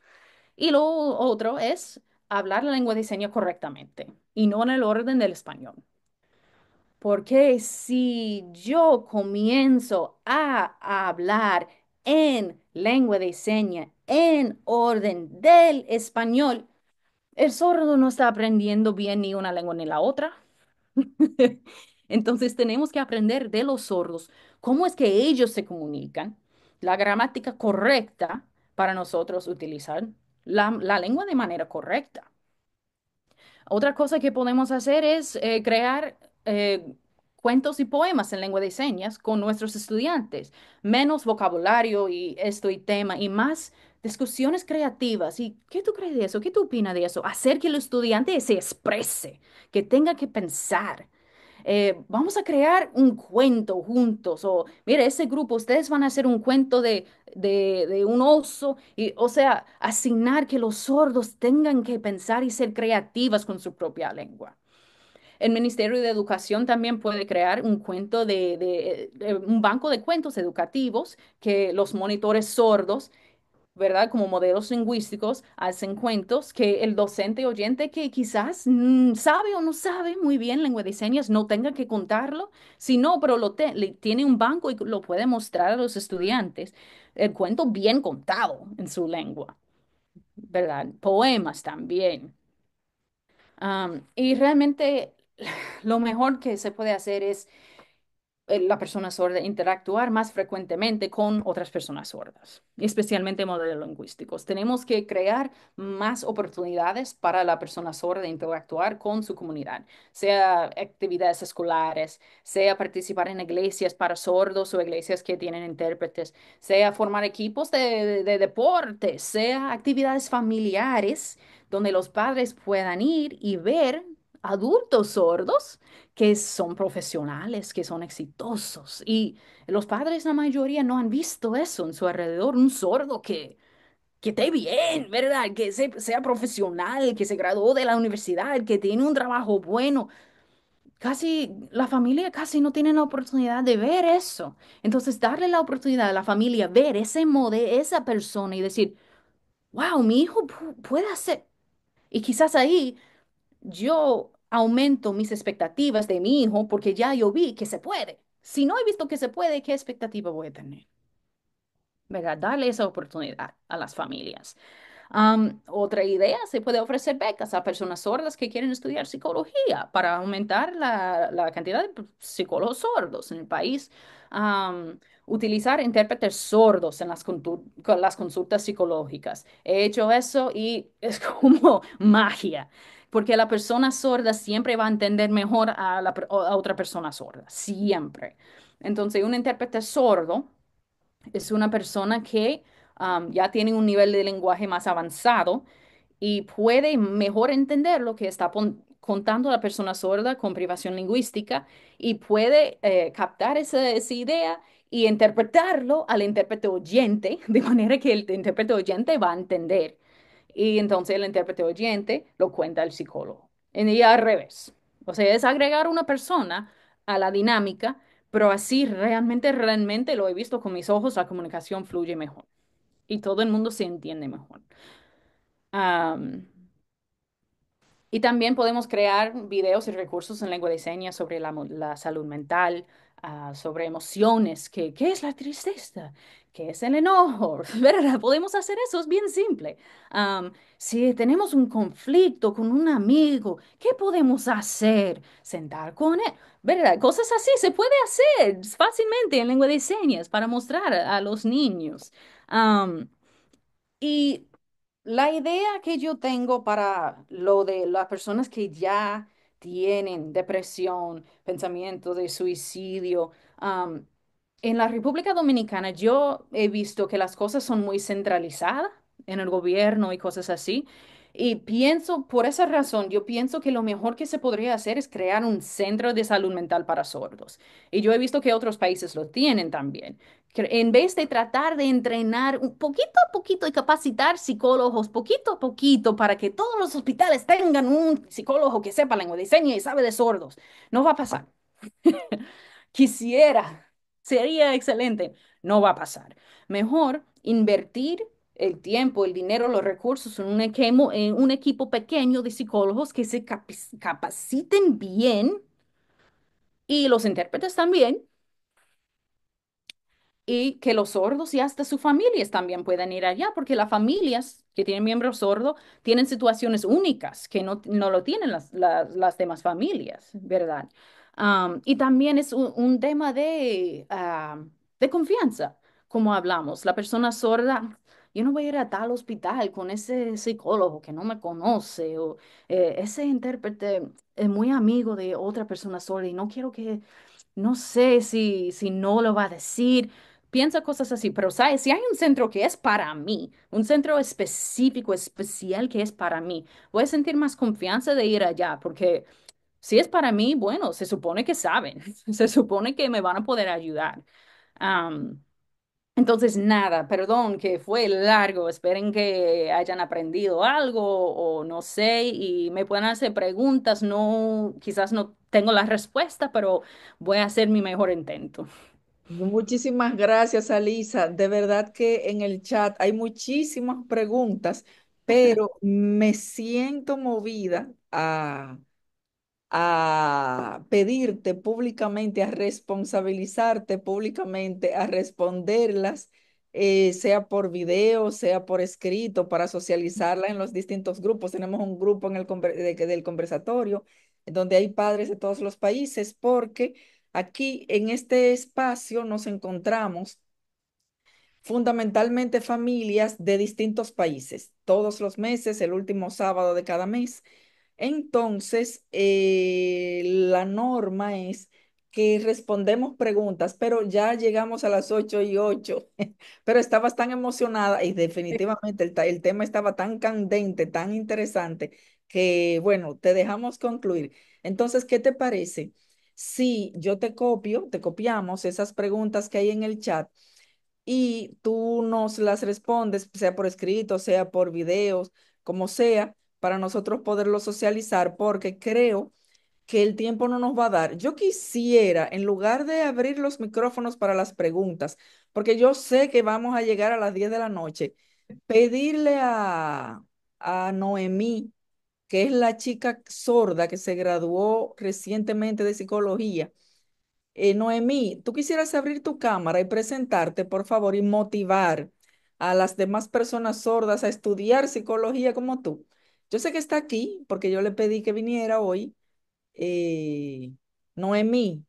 Y lo otro es hablar la lengua de señas correctamente y no en el orden del español. Porque si yo comienzo a hablar en lengua de señas, en orden del español, el sordo no está aprendiendo bien ni una lengua ni la otra. Entonces tenemos que aprender de los sordos cómo es que ellos se comunican, la gramática correcta para nosotros utilizar la lengua de manera correcta. Otra cosa que podemos hacer es crear cuentos y poemas en lengua de señas con nuestros estudiantes. Menos vocabulario y esto y tema y más discusiones creativas. ¿Y qué tú crees de eso? ¿Qué tú opinas de eso? Hacer que el estudiante se exprese, que tenga que pensar. Vamos a crear un cuento juntos. O, mire, ese grupo, ustedes van a hacer un cuento de un oso. Y, o sea, asignar que los sordos tengan que pensar y ser creativas con su propia lengua. El Ministerio de Educación también puede crear un cuento un banco de cuentos educativos que los monitores sordos, ¿verdad? Como modelos lingüísticos, hacen cuentos que el docente oyente que quizás sabe o no sabe muy bien lengua de señas no tenga que contarlo, sino, pero tiene un banco y lo puede mostrar a los estudiantes. El cuento bien contado en su lengua, ¿verdad? Poemas también. Y realmente lo mejor que se puede hacer es la persona sorda interactuar más frecuentemente con otras personas sordas, especialmente modelos lingüísticos. Tenemos que crear más oportunidades para la persona sorda de interactuar con su comunidad, sea actividades escolares, sea participar en iglesias para sordos o iglesias que tienen intérpretes, sea formar equipos de deportes, sea actividades familiares donde los padres puedan ir y ver adultos sordos que son profesionales, que son exitosos. Y los padres, la mayoría, no han visto eso en su alrededor, un sordo que esté bien, ¿verdad? Que sea profesional, que se graduó de la universidad, que tiene un trabajo bueno. Casi, la familia casi no tiene la oportunidad de ver eso. Entonces, darle la oportunidad a la familia ver ese modelo, esa persona y decir, wow, mi hijo puede hacer. Y quizás ahí yo aumento mis expectativas de mi hijo porque ya yo vi que se puede. Si no he visto que se puede, ¿qué expectativa voy a tener? ¿Verdad? Darle esa oportunidad a las familias. Otra idea, se puede ofrecer becas a personas sordas que quieren estudiar psicología para aumentar la cantidad de psicólogos sordos en el país. Utilizar intérpretes sordos en con las consultas psicológicas. He hecho eso y es como magia, porque la persona sorda siempre va a entender mejor a otra persona sorda, siempre. Entonces, un intérprete sordo es una persona que ya tiene un nivel de lenguaje más avanzado y puede mejor entender lo que está contando la persona sorda con privación lingüística y puede captar esa idea y interpretarlo al intérprete oyente, de manera que el intérprete oyente va a entender. Y entonces el intérprete oyente lo cuenta el psicólogo. Y al revés. O sea, es agregar una persona a la dinámica, pero así realmente lo he visto con mis ojos, la comunicación fluye mejor y todo el mundo se entiende mejor. Am, y también podemos crear videos y recursos en lengua de señas sobre la salud mental, sobre emociones, qué es la tristeza, qué es el enojo, ¿verdad? Podemos hacer eso, es bien simple. Si tenemos un conflicto con un amigo, ¿qué podemos hacer? Sentar con él, ¿verdad? Cosas así se puede hacer fácilmente en lengua de señas para mostrar a los niños. Am, y la idea que yo tengo para lo de las personas que ya tienen depresión, pensamiento de suicidio, en la República Dominicana yo he visto que las cosas son muy centralizadas en el gobierno y cosas así. Y pienso, por esa razón, yo pienso que lo mejor que se podría hacer es crear un centro de salud mental para sordos. Y yo he visto que otros países lo tienen también en vez de tratar de entrenar un poquito a poquito y capacitar psicólogos poquito a poquito para que todos los hospitales tengan un psicólogo que sepa lengua de señas y sabe de sordos, no va a pasar. Quisiera, sería excelente, no va a pasar. Mejor invertir el tiempo, el dinero, los recursos en un equipo pequeño de psicólogos que se capaciten bien y los intérpretes también y que los sordos y hasta sus familias también puedan ir allá, porque las familias que tienen miembros sordos tienen situaciones únicas que no lo tienen las demás familias, ¿verdad? Y también es un tema de confianza, como hablamos. La persona sorda, yo no voy a ir a tal hospital con ese psicólogo que no me conoce o ese intérprete es muy amigo de otra persona sorda y no quiero que no sé si no lo va a decir. Piensa cosas así, pero sabes, si hay un centro que es para mí, un centro específico, especial que es para mí, voy a sentir más confianza de ir allá, porque si es para mí, bueno, se supone que saben, se supone que me van a poder ayudar. Am, entonces, nada, perdón que fue largo, esperen que hayan aprendido algo o no sé y me puedan hacer preguntas, no, quizás no tengo la respuesta, pero voy a hacer mi mejor intento. Muchísimas gracias, Alisa. De verdad que en el chat hay muchísimas preguntas, pero me siento movida a pedirte públicamente, a responsabilizarte públicamente, a responderlas, sea por video, sea por escrito, para socializarla en los distintos grupos. Tenemos un grupo en del conversatorio donde hay padres de todos los países, porque aquí en este espacio nos encontramos fundamentalmente familias de distintos países, todos los meses, el último sábado de cada mes. Entonces, la norma es que respondemos preguntas, pero ya llegamos a las 8:08, pero estabas tan emocionada y definitivamente el tema estaba tan candente, tan interesante, que bueno, te dejamos concluir. Entonces, ¿qué te parece? Si yo te copiamos esas preguntas que hay en el chat y tú nos las respondes, sea por escrito, sea por videos, como sea, para nosotros poderlo socializar, porque creo que el tiempo no nos va a dar. Yo quisiera, en lugar de abrir los micrófonos para las preguntas, porque yo sé que vamos a llegar a las 10 de la noche, pedirle a Noemí, que es la chica sorda que se graduó recientemente de psicología. Noemí, tú quisieras abrir tu cámara y presentarte, por favor, y motivar a las demás personas sordas a estudiar psicología como tú. Yo sé que está aquí porque yo le pedí que viniera hoy. Eh, Noemí,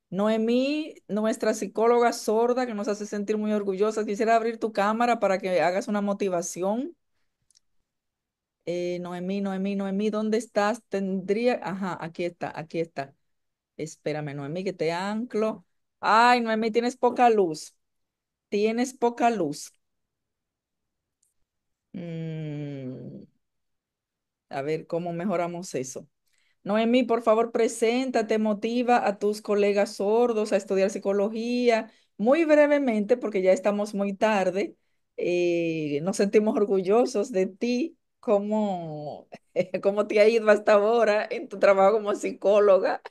Noemí, nuestra psicóloga sorda que nos hace sentir muy orgullosas, quisiera abrir tu cámara para que hagas una motivación. Noemí, ¿dónde estás? Tendría, ajá, aquí está, aquí está. Espérame, Noemí, que te anclo. Ay, Noemí, tienes poca luz. Tienes poca luz. Mm, a ver, ¿cómo mejoramos eso? Noemí, por favor, preséntate, motiva a tus colegas sordos a estudiar psicología muy brevemente, porque ya estamos muy tarde. Nos sentimos orgullosos de ti. ¿Cómo te ha ido hasta ahora en tu trabajo como psicóloga?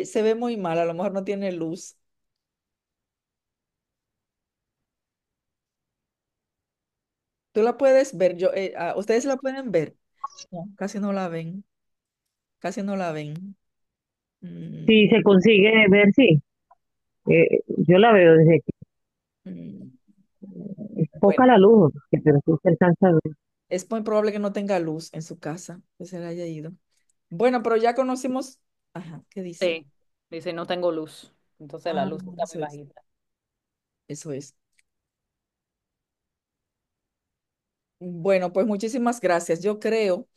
Se ve muy mal, a lo mejor no tiene luz. Tú la puedes ver, ustedes la pueden ver. No, casi no la ven, casi no la ven. Mm, Si se consigue ver, sí. Yo la veo desde aquí. mm, Es bueno, poca la luz, pero sí se alcanza a ver. es muy probable que no tenga luz en su casa, que se le haya ido. Bueno, pero ya conocimos, ajá, ¿qué dice? Sí, dice, no tengo luz. Entonces la Ah, luz está muy eso es, bajita. eso es. Bueno, pues muchísimas gracias. Yo creo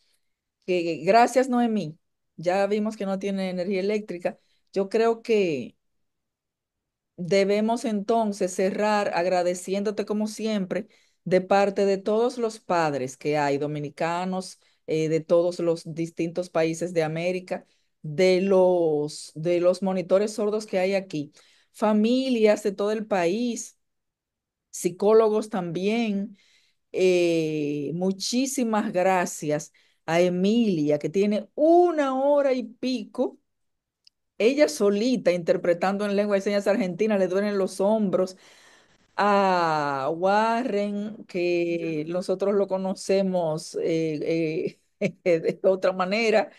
que, gracias, Noemí. Ya vimos que no tiene energía eléctrica. Yo creo que debemos entonces cerrar agradeciéndote como siempre de parte de todos los padres que hay, dominicanos, de todos los distintos países de América, de los monitores sordos que hay aquí, familias de todo el país, psicólogos también. Muchísimas gracias a Emilia, que tiene 1 hora y pico ella solita interpretando en lengua de señas argentina, le duelen los hombros. A Warren, que nosotros lo conocemos de otra manera.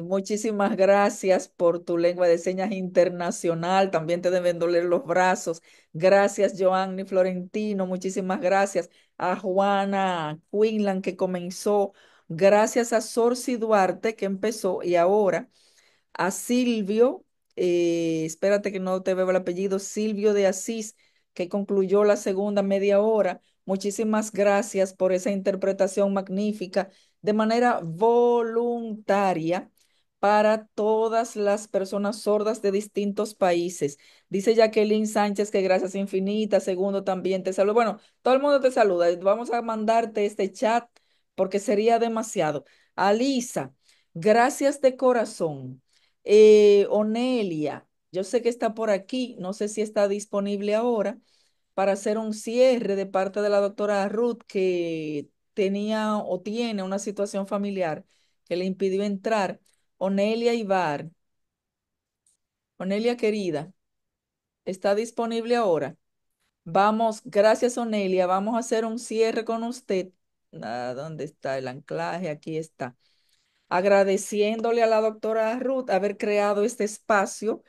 Muchísimas gracias por tu lengua de señas internacional. También te deben doler los brazos. Gracias, Joanny Florentino. Muchísimas gracias a Juana Quinlan que comenzó. Gracias a Sorcy Duarte que empezó y ahora a Silvio, espérate que no te veo el apellido, Silvio de Asís, que concluyó la segunda media hora. Muchísimas gracias por esa interpretación magnífica de manera voluntaria para todas las personas sordas de distintos países. Dice Jacqueline Sánchez que gracias infinitas. Segundo, también te saludo. Bueno, todo el mundo te saluda. Vamos a mandarte este chat porque sería demasiado. Alisa, gracias de corazón. Onelia, yo sé que está por aquí, no sé si está disponible ahora para hacer un cierre de parte de la doctora Ruth que tenía o tiene una situación familiar que le impidió entrar. Onelia Ibar, Onelia querida, está disponible ahora. Vamos, gracias Onelia, vamos a hacer un cierre con usted. Ah, ¿dónde está el anclaje? Aquí está. Agradeciéndole a la doctora Ruth haber creado este espacio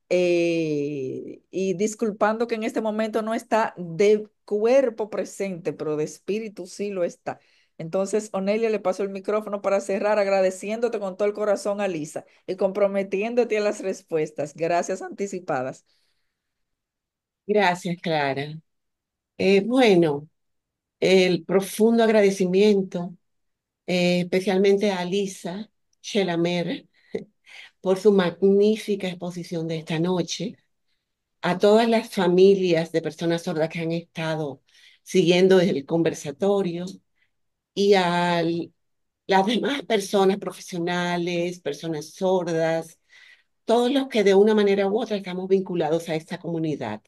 y disculpando que en este momento no está de cuerpo presente, pero de espíritu sí lo está. Entonces, Onelia, le paso el micrófono para cerrar, agradeciéndote con todo el corazón, Alisa, y comprometiéndote a las respuestas. Gracias anticipadas. Gracias, Clara. Bueno, el profundo agradecimiento, especialmente a Lisa Shelamer por su magnífica exposición de esta noche, a todas las familias de personas sordas que han estado siguiendo el conversatorio y a las demás personas profesionales, personas sordas, todos los que de una manera u otra estamos vinculados a esta comunidad.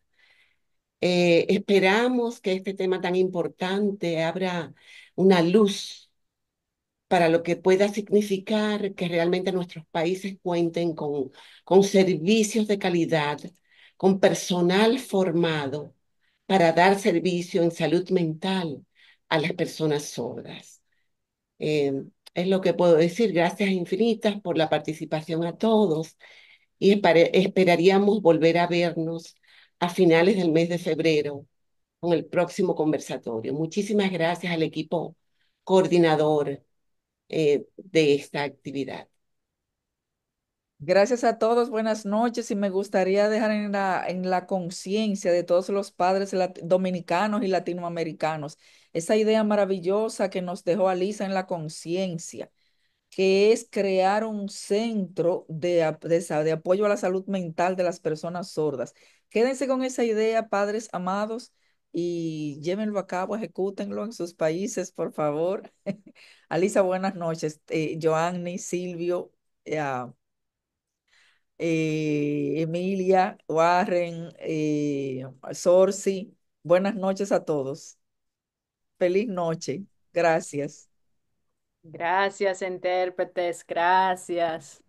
Esperamos que este tema tan importante abra una luz para lo que pueda significar que realmente nuestros países cuenten con servicios de calidad, con personal formado para dar servicio en salud mental a las personas sordas. Eh, es lo que puedo decir. Gracias infinitas por la participación a todos y esperaríamos volver a vernos a finales del mes de febrero con el próximo conversatorio. Muchísimas gracias al equipo coordinador de esta actividad. Gracias a todos, buenas noches y me gustaría dejar en la conciencia de todos los padres dominicanos y latinoamericanos esa idea maravillosa que nos dejó Alisa en la conciencia, que es crear un centro de apoyo a la salud mental de las personas sordas. Quédense con esa idea, padres amados, y llévenlo a cabo, ejecútenlo en sus países, por favor. Alisa, buenas noches. Joanny, Silvio, Emilia, Warren, Sorsi, buenas noches a todos. Feliz noche. Gracias. Gracias, intérpretes, gracias.